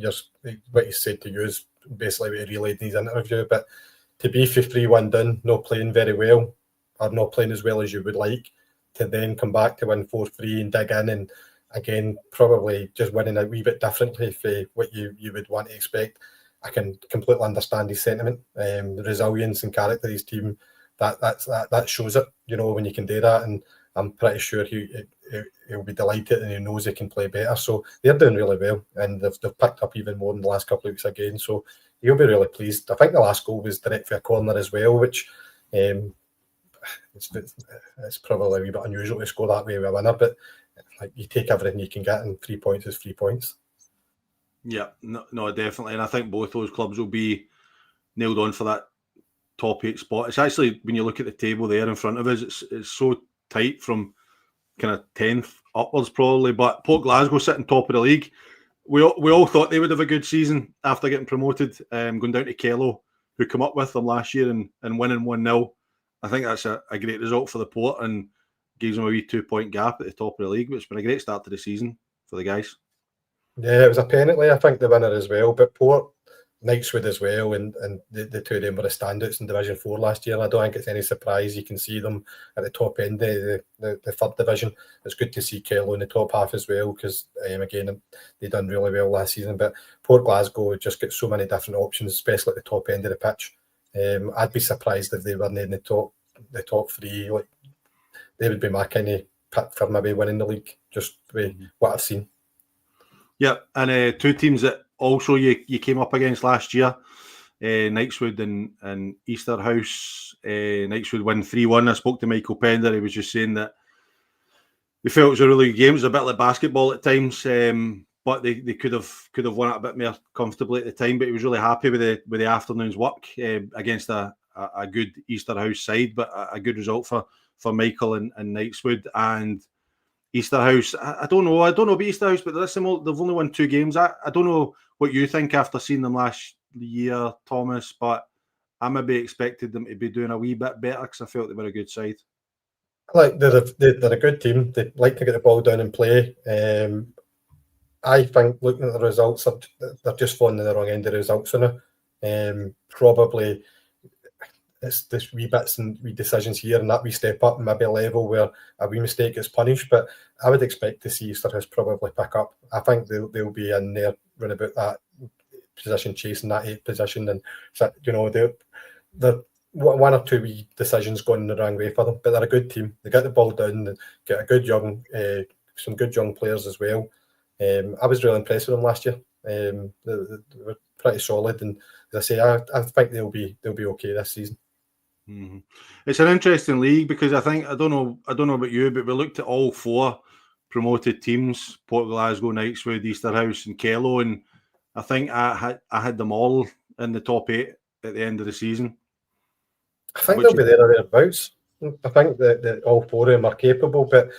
what he said to you is basically what he relayed in his interview. But to be 3-1 down, not playing very well, or not playing as well as you would like, to then come back to win 4-3 and dig in, and again probably just winning a wee bit differently for what you would want to expect. I can completely understand his sentiment, the resilience and character of his team. That shows it, when you can do that, and I'm pretty sure he'll be delighted, and he knows he can play better. So they're doing really well, and they've picked up even more in the last couple of weeks again. So he'll be really pleased. I think the last goal was direct for a corner as well, which it's probably a wee bit unusual to score that way with a winner, but you take everything you can get, and 3 points is 3 points. Yeah, no, definitely. And I think both those clubs will be nailed on for that top 8 spot. It's actually, when you look at the table there in front of us, it's so tight from kind of 10th upwards probably, but Port Glasgow sitting top of the league. We all thought they would have a good season after getting promoted, going down to Kello, who come up with them last year and winning 1-0. I think that's a great result for the Port and gives them a wee 2-point gap at the top of the league, but it's been a great start to the season for the guys. Yeah, it was a penalty, I think, the winner as well, but Port, Knightswood as well, and the two of them were the standouts in Division 4 last year. And I don't think it's any surprise you can see them at the top end of the third division. It's good to see Kello in the top half as well, because again, they done really well last season. But Port Glasgow just get so many different options, especially at the top end of the pitch. I'd be surprised if they weren't in the top 3. Like, they would be my kind of pick for maybe winning the league, just with what I've seen. Yeah, and 2 teams that also you came up against last year, Knightswood and Easterhouse. Knightswood win 3-1. I spoke to Michael Pender. He was just saying that they felt it was a really good game. It was a bit like basketball at times, but they could have won it a bit more comfortably at the time. But he was really happy with the afternoon's work against a good Easterhouse side, but a good result for Michael and Knightswood. And Easterhouse, I don't know about Easterhouse, but they've only won 2 games. I don't know what you think after seeing them last year, Thomas, but I maybe expected them to be doing a wee bit better because I felt they were a good side. Like, they're a good team. They like to get the ball down and play. I think looking at the results, they're just falling in the wrong end of the results on it. Probably it's this wee bits and wee decisions here and that wee step up, maybe a level where a wee mistake is punished. But I would expect to see Easterhouse probably pick up. I think they'll be in there running about that position, chasing that 8th position, and they're one or two wee decisions going in the wrong way for them. But they're a good team. They get the ball down and get a good some good young players as well. I was really impressed with them last year. They were pretty solid, and as I say, I think they'll be okay this season. Mm-hmm. It's an interesting league because I don't know about you, but we looked at all 4 promoted teams: Port Glasgow, Knightswood, Easterhouse, and Kello, and I think I had them all in the top 8 at the end of the season. I think they'll be there or thereabouts. I think that all 4 of them are capable, but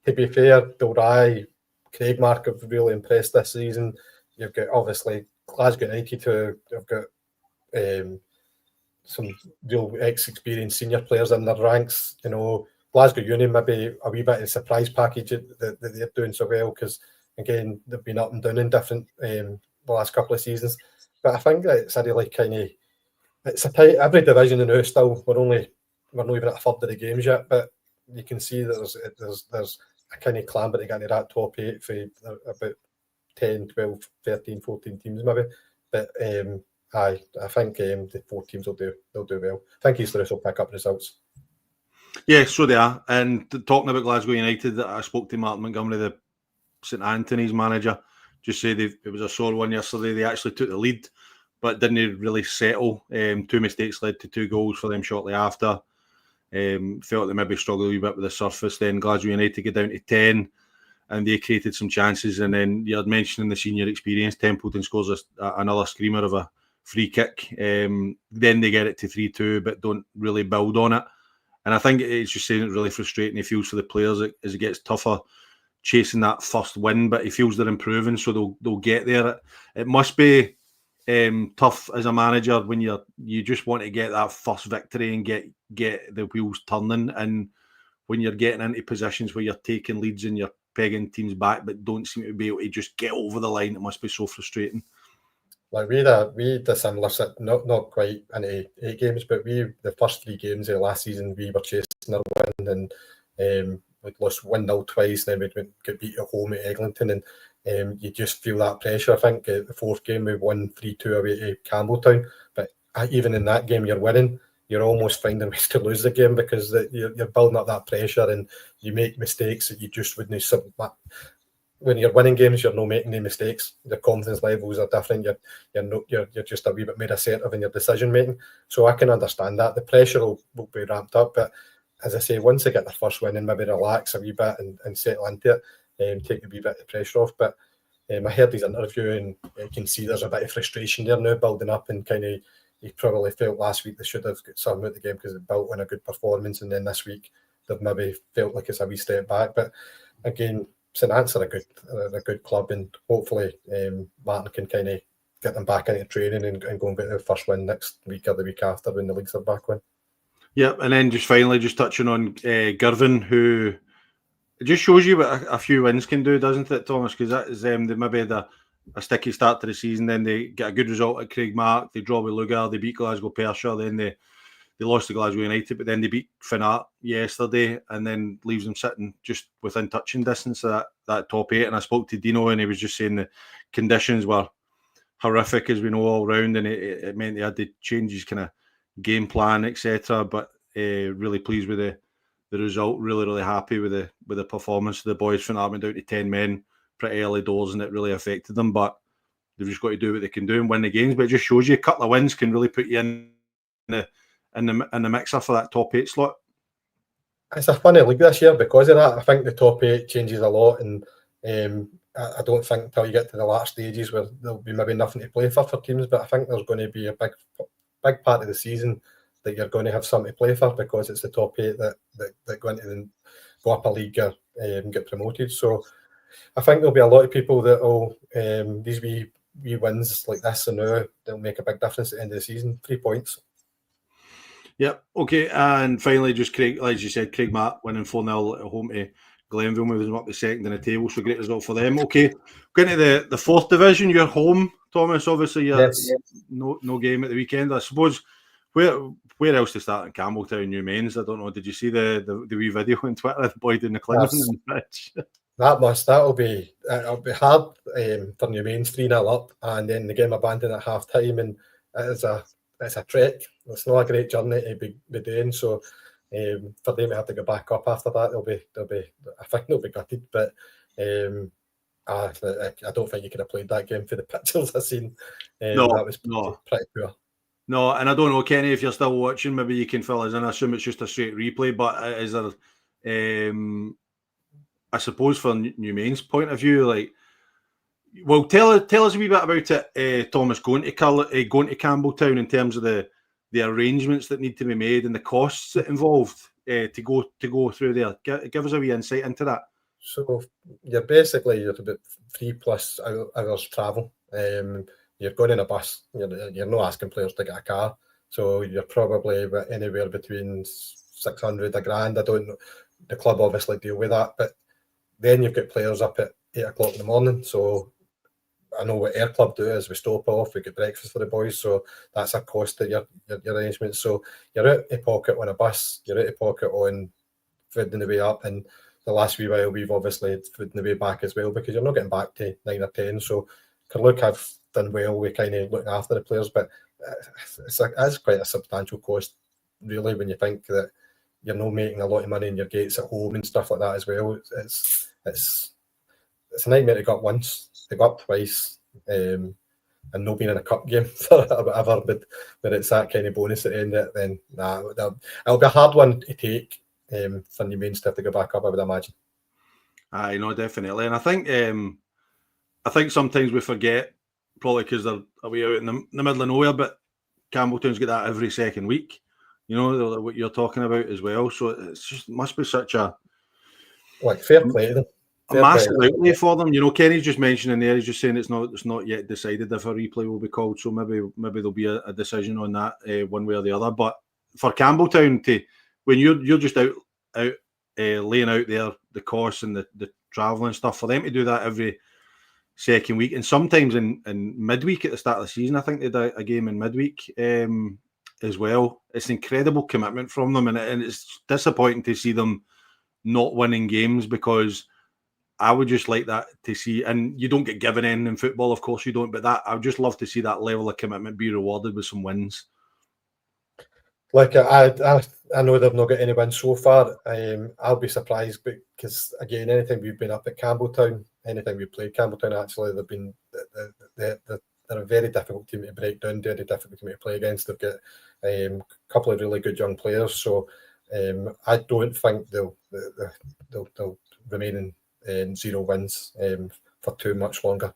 to be fair, Dalry, Craigmark have really impressed this season. You've got obviously Glasgow United who have got some real experienced senior players in their ranks. Glasgow Uni maybe a wee bit of a surprise package that they're doing so well because again they've been up and down in different the last couple of seasons. But I think that it's a really it's a tight every division in now still. We're not even at a third of the games yet, but you can see that there's a kind of clamber to get into that top 8 for about 10, 12, 13, 14 teams maybe. But I think the 4 teams they'll do well. I think Easterhouse will pick up results. Yeah, so they are. And talking about Glasgow United, I spoke to Martin Montgomery, the St Anthony's manager, just said it was a sore one yesterday. They actually took the lead, but didn't really settle. 2 mistakes led to 2 goals for them shortly after. Felt they maybe struggled a wee bit with the surface. Then Glasgow United get down to 10 and they created some chances. And then you had mentioned the senior experience. Templeton scores another screamer of a free kick. Then they get it to 3-2 but don't really build on it. And I think it's just saying it's really frustrating. He feels for the players as it gets tougher chasing that first win, but he feels they're improving, so they'll get there. It must be tough as a manager when you just want to get that first victory and get the wheels turning, and when you're getting into positions where you're taking leads and you're pegging teams back but don't seem to be able to just get over the line, it must be so frustrating. Like we had a similar set, not quite into 8 games, but the first 3 games of last season we were chasing our win, and we'd lost 1-0 twice, then we'd get beat at home at Eglinton, and you just feel that pressure. I think the 4th game we won 3-2 away to Campbelltown, but even in that game you're winning, you're almost finding ways to lose the game because you're building up that pressure and you make mistakes that you just wouldn't submit. When you're winning games, you're not making any mistakes. The confidence levels are different. You're just a wee bit more assertive in your decision making. So I can understand that. The pressure will be ramped up. But as I say, once they get their first win and maybe relax a wee bit and settle into it, take a wee bit of the pressure off. But I heard his interview and you can see there's a bit of frustration there now building up, and kind of he probably felt last week they should have got something out of the game because they built on a good performance, and then this week they've maybe felt like it's a wee step back. But again, St Anne's are a good club, and hopefully Martin can kind of get them back into training and go and get their first win next week or the week after when the leagues are back on. Yeah, and then just finally, just touching on Girvan, who it just shows you what a few wins can do, doesn't it, Thomas? Because that is they maybe had a sticky start to the season, then they get a good result at Craigmark, they draw with Lugar, they beat Glasgow Persia, then they lost to Glasgow United, but then they beat Finnart yesterday, and then leaves them sitting just within touching distance of that top 8. And I spoke to Dino, and he was just saying the conditions were horrific, as we know, all round, and it meant they had to change his kind of game plan, etc. But really pleased with the result. Really, really happy with the performance of the boys. Finnart went down to 10 men pretty early doors, and it really affected them. But they've just got to do what they can do and win the games. But it just shows you a couple of wins can really put you in the mixer for that top 8 slot. It's a funny league this year because of that. I think the top 8 changes a lot, and I don't think until you get to the last stages where there'll be maybe nothing to play for teams, but I think there's going to be a big part of the season that you're going to have something to play for because it's the top 8 that go into go up a league or get promoted. So I think there'll be a lot of people that will these wee wins like this, and now they'll make a big difference at the end of the season. 3 points. Yep. Okay. And finally, just Craig, as you said, Craigmark winning 4-0 at home to Glenville, moving up to second in the table. So great result for them. Okay. Going to the 4th division, you're home, Thomas. Obviously, you're no game at the weekend. I suppose where else to start in Campbelltown, New Mains? I don't know. Did you see the wee video on Twitter of the boy doing the cleansing on the pitch? That'll be hard for New Mains 3-0 up, and then the game abandoned at half time, and it's a trek. It's not a great journey to be doing. So for them to have to go back up after that, I think they'll be gutted. But I don't think you could have played that game for the pictures I've seen. No, that was pretty poor. No, and I don't know, Kenny, if you're still watching, maybe you can fill us in. I assume it's just a straight replay, but is there, I suppose, from New Main's point of view, like, well, tell us a wee bit about it, Thomas, going to Campbelltown in terms of the arrangements that need to be made and the costs that involved to go through there. Give us a wee insight into that. So you're about 3+ hours travel. You're going in a bus. You're not asking players to get a car, so you're probably anywhere between 600 to £1,000. I don't know. The club obviously deal with that, but then you've got players up at 8 o'clock in the morning. So I know what Air Club do is we stop off, we get breakfast for the boys, so that's a cost to your arrangements. So you're out of pocket on a bus, you're out of pocket on food on the way up, and the last wee while we've obviously had food on the way back as well, because you're not getting back to 9 or 10. So Carluke have done well with kind of looking after the players, but it's quite a substantial cost, really, when you think that you're not making a lot of money in your gates at home and stuff like that as well. It's a nightmare to go up once, to go up twice, and not being in a cup game for whatever, but it's that kind of bonus at the end of it, then it'll be a hard one to take for New Mains to have to go back up, I would imagine. I know, definitely. And I think sometimes we forget, probably because they're away out in the middle of nowhere, but Campbelltown's got that every second week, what you're talking about as well. So it's just must be such a fair play to them. A massive outlay for them. Kenny's just mentioning there, he's just saying it's not yet decided if a replay will be called, so maybe there'll be a decision on that one way or the other. But for Campbelltown, when you're just out laying out there the costs and the travel and stuff, for them to do that every second week, and sometimes in midweek at the start of the season, I think they did a game in midweek as well. It's an incredible commitment from them, and it's disappointing to see them not winning games, because I would just like that to see, and you don't get given anything in football, of course you don't, but I would just love to see that level of commitment be rewarded with some wins. Like, I know they've not got any wins so far. I'll be surprised, because again, anything we've been up at Campbelltown, anything we played Campbelltown, actually, they're a very difficult team to break down, very difficult team to play against. They've got a couple of really good young players, so I don't think they'll remain in 0 wins for too much longer.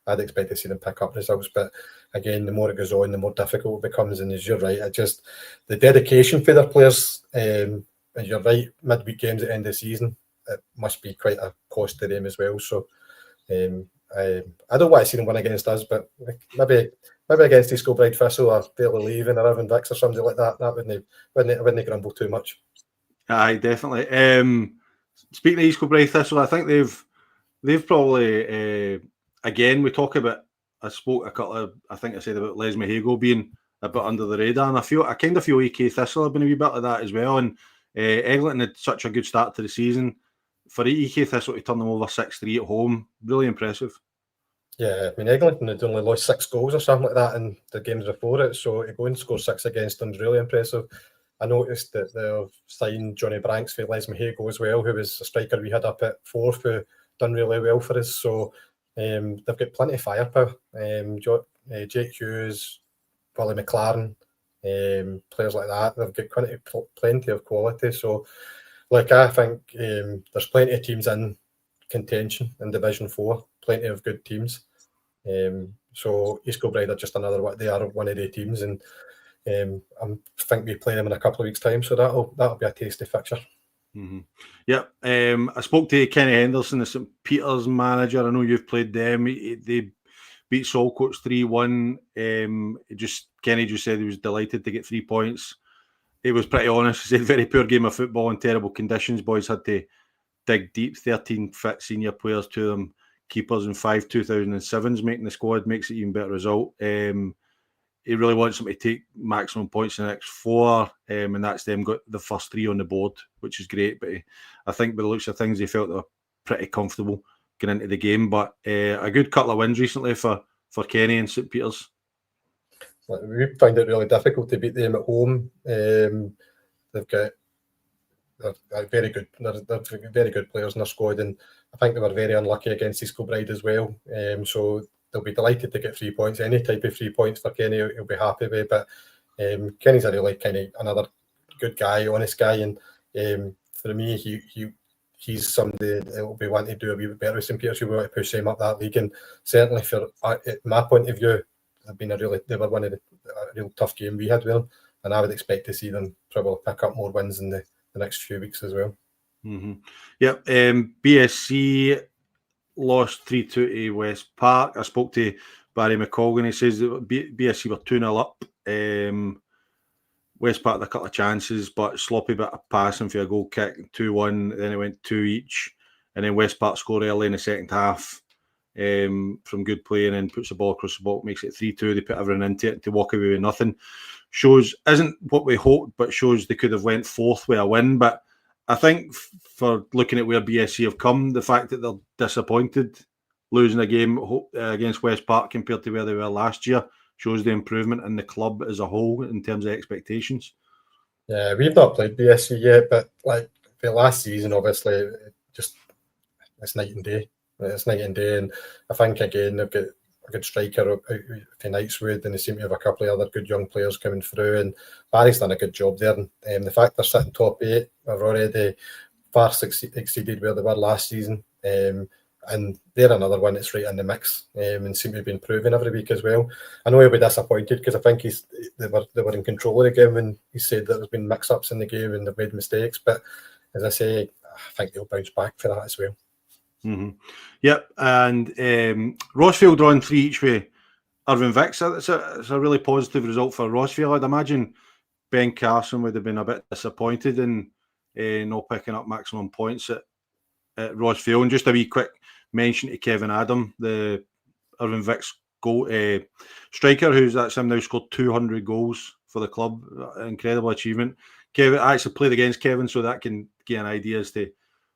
I'd expect to see them pick up results, but again, the more it goes on, the more difficult it becomes. And as you're right, the dedication for their players, and you're right, midweek games at the end of the season, it must be quite a cost to them as well. So I don't want to see them win against us, but maybe against East Kilbride Thistle or Daily Leave and Irvine Vicks or something like that. That wouldn't grumble too much. Aye, definitely. Speaking of East Kilbride Thistle, I think they've probably again, we talk about. I spoke I think I said about Les Mahago being a bit under the radar, and I kind of feel EK Thistle have been a wee bit of that as well. And Eglinton had such a good start to the season. For EK Thistle to turn them over 6-3 at home, really impressive. Yeah, I mean, Eglinton had only lost 6 goals or something like that in the games before it, so to go and score 6 against them is really impressive. I noticed that they've signed Johnny Branks for Les Mahago as well, who was a striker we had up at Forth, who done really well for us. So they've got plenty of firepower. Jake Hughes, Willie McLaren, players like that. They've got plenty of quality. So, I think there's plenty of teams in contention in Division 4, plenty of good teams. So East Kilbride are just another one. They are one of the teams, and I think we play them in a couple of weeks' time. So that'll be a tasty fixture. Mm-hmm. Yep. I spoke to Kenny Henderson, the St Peter's manager. I know you've played them. They beat Saltcoats 3-1. Kenny just said he was delighted to get 3 points. He was pretty honest. He said very poor game of football in terrible conditions. Boys had to dig deep. 13 fit senior players, 2 of them keepers, and 5 2007s making the squad makes it even better result. he really wants them to take maximum points in the next 4, and that's them got the first 3 on the board, which is great. But I think by the looks of things, they felt they were pretty comfortable getting into the game. But a good couple of wins recently for Kenny and St Peters. We find it really difficult to beat them at home. They've got they're very good. They're very good players in their squad, and I think they were very unlucky against East Kilbride as well. So they'll be delighted to get 3 points. Any type of 3 points for Kenny, he'll be happy with. But Kenny's a really kind of another good guy, honest guy, and for me, he's somebody that will be wanting to do a wee bit better with St Peters. We want to push him up that league, and certainly for my point of view, they were one of a real tough game we had with them, and I would expect to see them probably pick up more wins in the next few weeks as well. Mm-hmm. Yep. BSC lost 3-2 to West Park. I spoke to Barry McColgan. He says that BSC were 2-0 up. West Park had a couple of chances, but sloppy bit of passing for a goal kick, 2-1. Then it went 2 each, and then West Park scored early in the second half from good play, and then puts the ball across the ball, makes it 3-2. They put everything into it to walk away with nothing. Isn't what we hoped, but shows they could have went 4th with a win. But I think for looking at where BSC have come, the fact that they're disappointed losing a game against West Park compared to where they were last year shows the improvement in the club as a whole in terms of expectations. Yeah, we've not played BSC yet, but like the last season, obviously, it's night and day. It's night and day, and I think again they've got a good striker out for Knightswood, and they seem to have a couple of other good young players coming through, and Barry's done a good job there. And the fact they're sitting top 8 have already far exceeded where they were last season, and they're another one that's right in the mix, and seem to be improving every week as well. I know he'll be disappointed because I think they were in control of the game when he said that there's been mix-ups in the game and they've made mistakes, but as I say, I think they'll bounce back for that as well. Mm-hmm. Yep, and Rossfield drawing 3 each way. Irvine Vicks, it's a really positive result for Rossfield. I'd imagine Ben Carson would have been a bit disappointed in not picking up maximum points at Rossfield. And just a wee quick mention to Kevin Adam, the Irvine Vicks goal striker, that's him now, scored 200 goals for the club. Incredible achievement. Kevin, I actually played against Kevin, so that can give an idea as to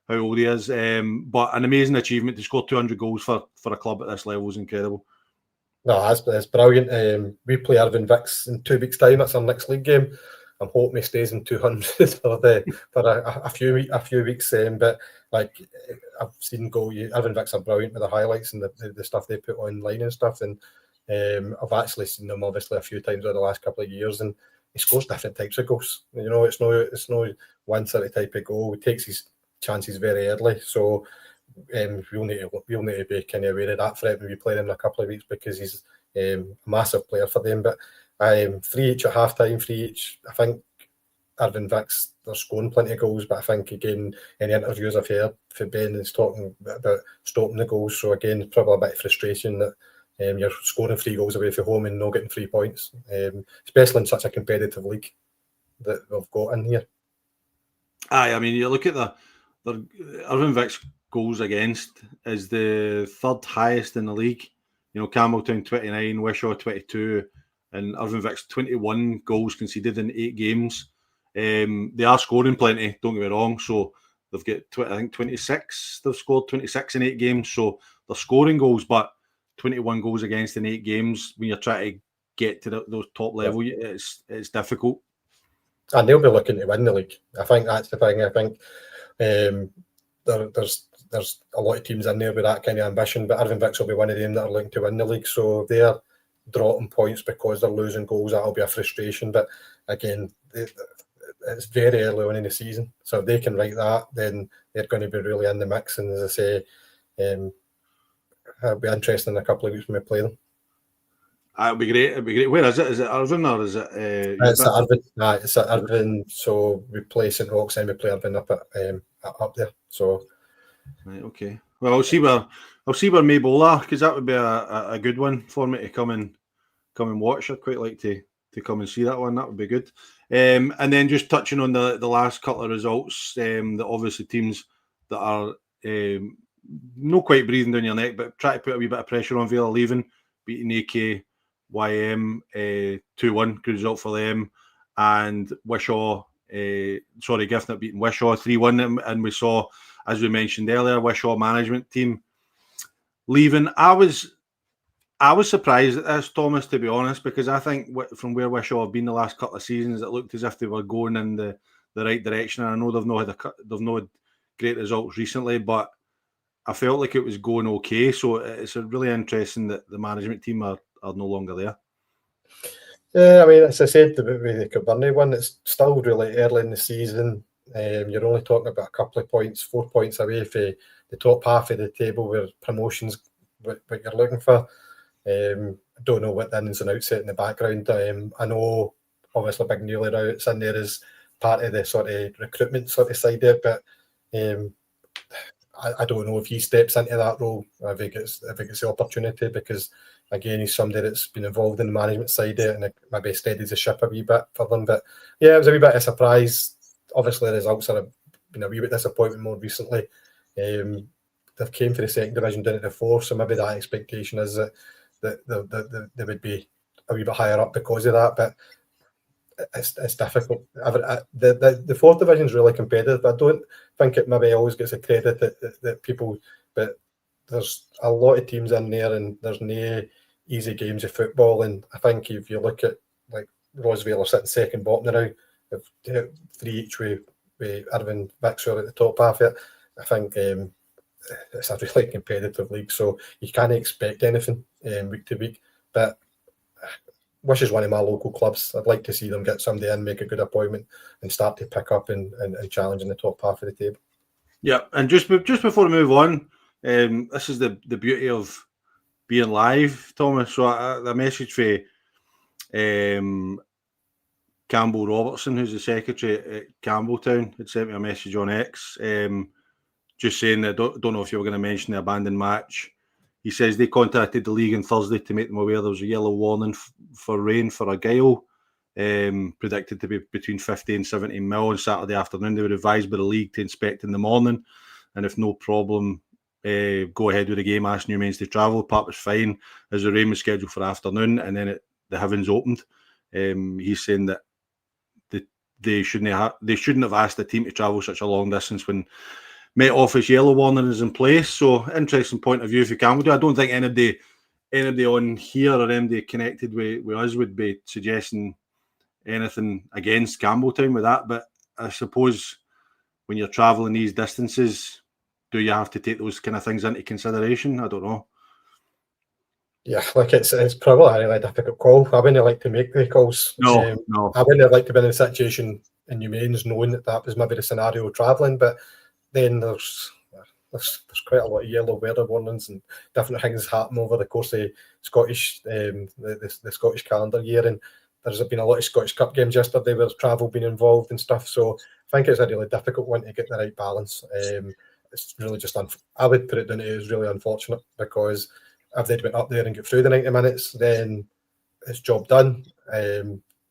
how old he is, but an amazing achievement to score 200 goals for a club at this level is incredible. No, that's brilliant. We play Irvine Vicks in 2 weeks' time. That's our next league game. I'm hoping he stays in 200 for a few weeks. But like I've seen Irvine Vicks are brilliant with the highlights and the stuff they put online and stuff. And I've actually seen them obviously a few times over the last couple of years, and he scores different types of goals. You know, it's no one sort of type of goal. He takes his chances very early, so we'll need to be kind of aware of that for him when we play him in a couple of weeks, because he's a massive player for them. But 3 each at half time, 3 each. I think Irvine Vicks, they're scoring plenty of goals, but I think again, any interviews I've heard for Ben is talking about stopping the goals. So again, probably a bit of frustration that you're scoring 3 goals away from home and not getting 3 points, especially in such a competitive league that we've got in here. I mean, you look at the Irvine Vicks goals against is the 3rd highest in the league. You know, Campbelltown 29, Wishaw 22, and Irvine Vicks 21 goals conceded in 8 games. They are scoring plenty, don't get me wrong. So they've got, I think, 26. They've scored 26 in 8 games. So they're scoring goals, but 21 goals against in 8 games, when you're trying to get to those top level, it's difficult. And they'll be looking to win the league. I think that's the thing. I think there's a lot of teams in there with that kind of ambition, but Irvine Vicks will be one of them that are looking to win the league. So if they're dropping points because they're losing goals, that'll be a frustration. But again, it's very early on in the season, so if they can write that, then they're going to be really in the mix. And as I say, it'll be interesting in a couple of weeks when we play them. It'd be great. Where is it? Is it Irvine or is it? It's at Irvine. It's at Irvine. So we play St Roch's and we play Irvine up there. So right, okay. Well, I'll see where Mabel are, because that would be a good one for me to come and watch. I'd quite like to come and see that one. That would be good. And then just touching on the last couple of results, the obviously teams that are not quite breathing down your neck, but try to put a wee bit of pressure on Vale leaving, beating AK YM 2-1, good result for them. And Wishaw, Giffnett beating Wishaw 3-1. And we saw, as we mentioned earlier, Wishaw management team leaving. I was surprised at this, Thomas, to be honest, because I think from where Wishaw have been the last couple of seasons, it looked as if they were going in the right direction. And I know they've not had great results recently, but I felt like it was going okay. So it's really interesting that the management team are no longer there. Yeah, I mean, as I said, with the Kilbirnie one, it's still really early in the season. You're only talking about a couple of points, 4 points away from the top half of the table where promotion's what you're looking for. I don't know what the ins and outs in the background. I know, obviously, big newly routs in there as part of the sort of recruitment sort of side of it, but I don't know if he steps into that role. I think it's the opportunity because, again, he's somebody that's been involved in the management side of it and it maybe steadies the ship a wee bit for them. But yeah, it was a wee bit of a surprise. Obviously, the results have been a wee bit disappointing more recently. They've came for the second division down to the fourth, so maybe that expectation is that they would be a wee bit higher up because of that. But it's difficult. The fourth division is really competitive. I don't think it maybe always gets a credit that people, but there's a lot of teams in there and there's no easy games of football. And I think if you look at like Rosvale are sitting second bottom now, with 3 each with Irvine Vixor at the top half of it, I think it's a really competitive league. So you can't expect anything week to week. But Wish is one of my local clubs. I'd like to see them get somebody in, make a good appointment, and start to pick up and challenge in the top half of the table. Yeah, and just before we move on, this is the beauty of being live, Thomas. So the message for Campbell Robertson, who's the secretary at Campbelltown, had sent me a message on X, just saying that don't know if you were going to mention the abandoned match. He says they contacted the league on Thursday to make them aware there was a yellow warning for rain for Argyll, predicted to be between 50 and 70 mil on Saturday afternoon. They were advised by the league to inspect in the morning, and if no problem, go ahead with the game, ask Newmains to travel. Part was fine as the rain was scheduled for afternoon, and then the heavens opened. He's saying that they shouldn't have asked the team to travel such a long distance when Met Office yellow warning is in place. So interesting point of view for Campbell. I don't think anybody on here or anybody connected with us would be suggesting anything against Campbelltown with that. But I suppose when you're travelling these distances, do you have to take those kind of things into consideration? I don't know. Yeah, like it's probably a really difficult call. I wouldn't like to make the calls. No. I wouldn't like to be in a situation in Newmains knowing that was maybe the scenario travelling, but then there's quite a lot of yellow weather warnings and different things happen over the course of Scottish the Scottish calendar year, and there's been a lot of Scottish Cup games yesterday where travel been involved and stuff. So I think it's a really difficult one to get the right balance. It's really just I would put it down to it as really unfortunate because if they'd went up there and get through the 90 minutes, then it's job done.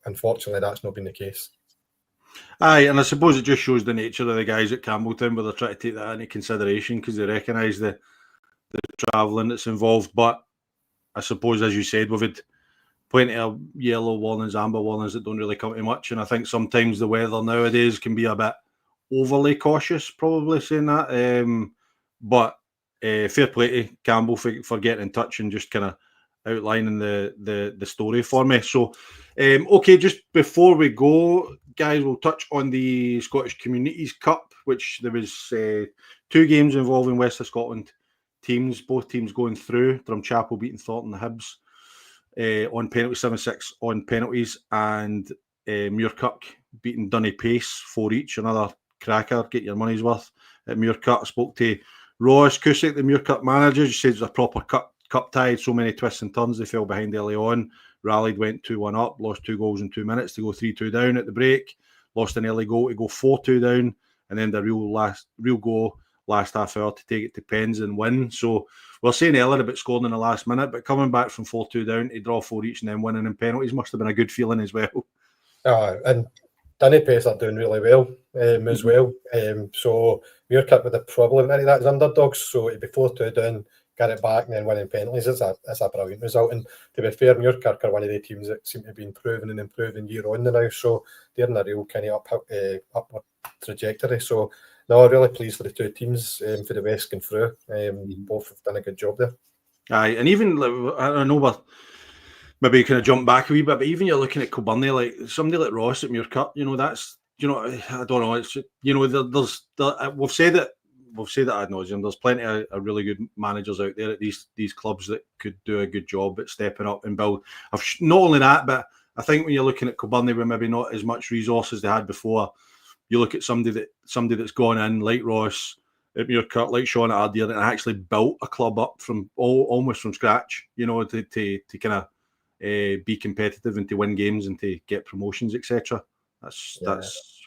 Unfortunately, that's not been the case. Aye, and I suppose it just shows the nature of the guys at Campbelltown where they're trying to take that into consideration because they recognise the travelling that's involved. But I suppose, as you said, we've had plenty of yellow warnings, amber warnings that don't really come to much. And I think sometimes the weather nowadays can be a bit overly cautious, probably saying that. But fair play to Campbell for getting in touch and just kind of outlining the story for me. So, okay, just before we go, guys, we'll touch on the Scottish Communities Cup, which there was 2 games involving West of Scotland teams, both teams going through. Drumchapel beating Thornton Hibs on penalties, 7-6 on penalties, and Muirkirk beating Dunny Pace 4 each, another cracker, get your money's worth at Muirkirk. I spoke to Ross Cusick, the Muirkirk manager. He said it was a proper cup tie, so many twists and turns. They fell behind early on, rallied, went 2-1 up, lost 2 goals in 2 minutes to go 3-2 down at the break, lost an early goal to go 4-2 down, and then the real goal last half hour to take it to pens and win. So we're saying earlier about scoring in the last minute, but coming back from 4-2 down to draw 4 each and then winning in penalties must have been a good feeling as well. And Dunny Pace are doing really well as well. So Muirkirk with a problem. That is underdogs, so it'd be 4-2 down, get it back and then winning penalties. It's a brilliant result. And to be fair, Muirkirk are one of the teams that seem to be improving year on now. So they're in a real kind of upward trajectory. So no, I'm really pleased for the two teams, for the West and through. Both have done a good job there. Aye, and even I don't know, we're maybe kind of jump back a wee bit, but even you're looking at Kilbirnie, like somebody like Ross at Muirkirk, that's, I don't know, it's, we've said it ad nauseum. There's plenty of really good managers out there at these clubs that could do a good job at stepping up and build. Not only that, but I think when you're looking at Kilbirnie with maybe not as much resources they had before, you look at somebody that's gone in like Ross at Muirkirk, like Sean at Ardeer, and actually built a club up from almost from scratch, to kind of be competitive and to win games and to get promotions, etc. That's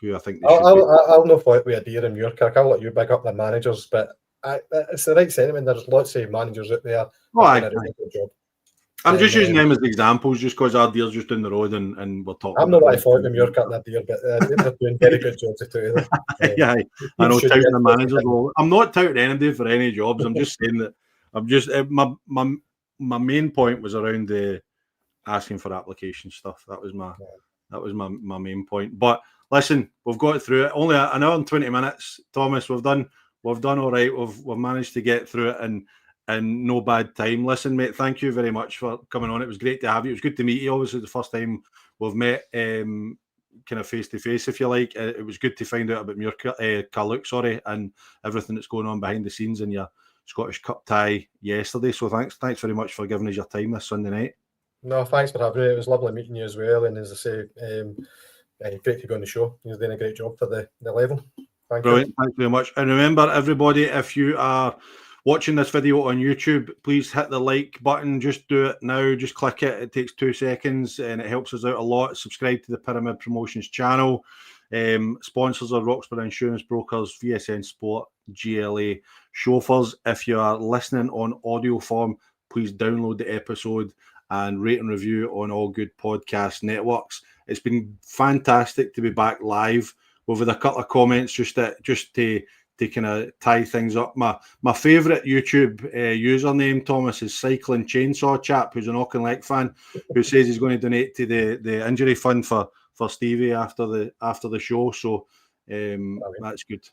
who I think they should be. I'll not fight with Ardeer and Muirkirk. I'll let you big up their managers, but it's the right sentiment. There's lots of managers out there doing a really good job. I'm just using them as examples, just because Ardeer's just down the road and we're talking. I'm not what I thought with Muirkirk and Ardeer, but they're doing very good jobs to two of them. Yeah, I know touting the managers. I'm not touting anybody for any jobs. I'm just saying that my main point was around the asking for application stuff. That was my main point. But listen, we've got through it. Only an hour and 20 minutes, Thomas. We've done all right. We've managed to get through it and no bad time. Listen, mate, thank you very much for coming on. It was great to have you. It was good to meet you. Obviously, the first time we've met kind of face to face, if you like. It was good to find out about Carluke, and everything that's going on behind the scenes in your Scottish Cup tie yesterday. So thanks very much for giving us your time this Sunday night. No, thanks for having me. It was lovely meeting you as well. And as I say, great to be on the show. You're doing a great job for the level. Brilliant. Thanks very much. And remember, everybody, if you are watching this video on YouTube, please hit the like button. Just do it now. Just click it. It takes 2 seconds and it helps us out a lot. Subscribe to the Pyramid Promotions channel. Sponsors are Roxburgh Insurance Brokers, VSN Sport, GLA Chauffeurs. If you are listening on audio form, please download the episode and rate and review on all good podcast networks. It's been fantastic to be back live. We've had a couple of comments just to kind of tie things up. My favourite YouTube username, Thomas, is Cycling Chainsaw Chap, who's an Auchinleck fan, who says he's going to donate to the injury fund for Stevie after the show. So that's good.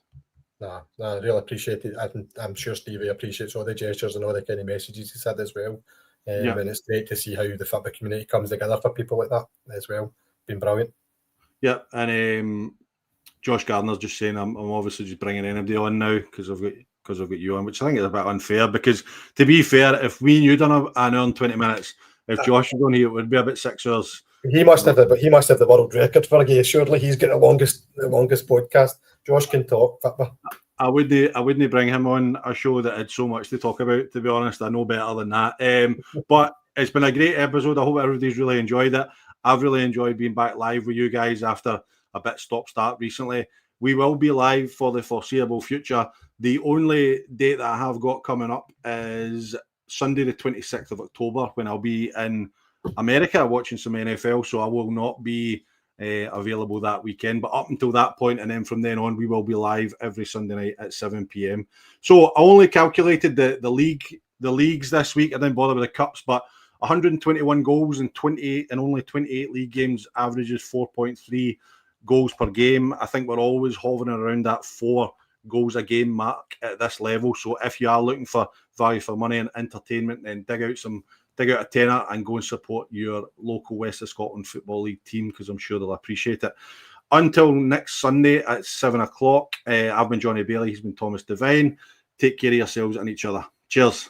No, I really appreciate it. I'm sure Stevie appreciates all the gestures and all the kind of messages he said as well. And it's great to see how the football community comes together for people like that as well. Been brilliant. Yeah, and Josh Gardner's just saying I'm obviously just bringing anybody on now because I've got you on, which I think is a bit unfair. Because to be fair, if we knew done an hour and 20 minutes, if Josh was on here, it would be about 6 hours. He must have the world record for you. Surely he's got the longest podcast. Josh can talk football. I wouldn't bring him on a show that had so much to talk about, to be honest. I know better than that. But it's been a great episode. I hope everybody's really enjoyed it. I've really enjoyed being back live with you guys after a bit stop-start recently. We will be live for the foreseeable future. The only date that I have got coming up is Sunday the 26th of October, when I'll be in America watching some NFL, so I will not be available that weekend. But up until that point, and then from then on, we will be live every Sunday night at 7 p.m. So I only calculated the leagues this week. I didn't bother with the cups, but 121 goals and only 28 league games, averages 4.3 goals per game. I think we're always hovering around that 4 goals a game mark at this level. So if you are looking for value for money and entertainment, then dig out a tenner and go and support your local West of Scotland Football League team, because I'm sure they'll appreciate it. Until next Sunday at 7 o'clock, I've been Jonny Baillie, he's been Thomas Devine. Take care of yourselves and each other. Cheers.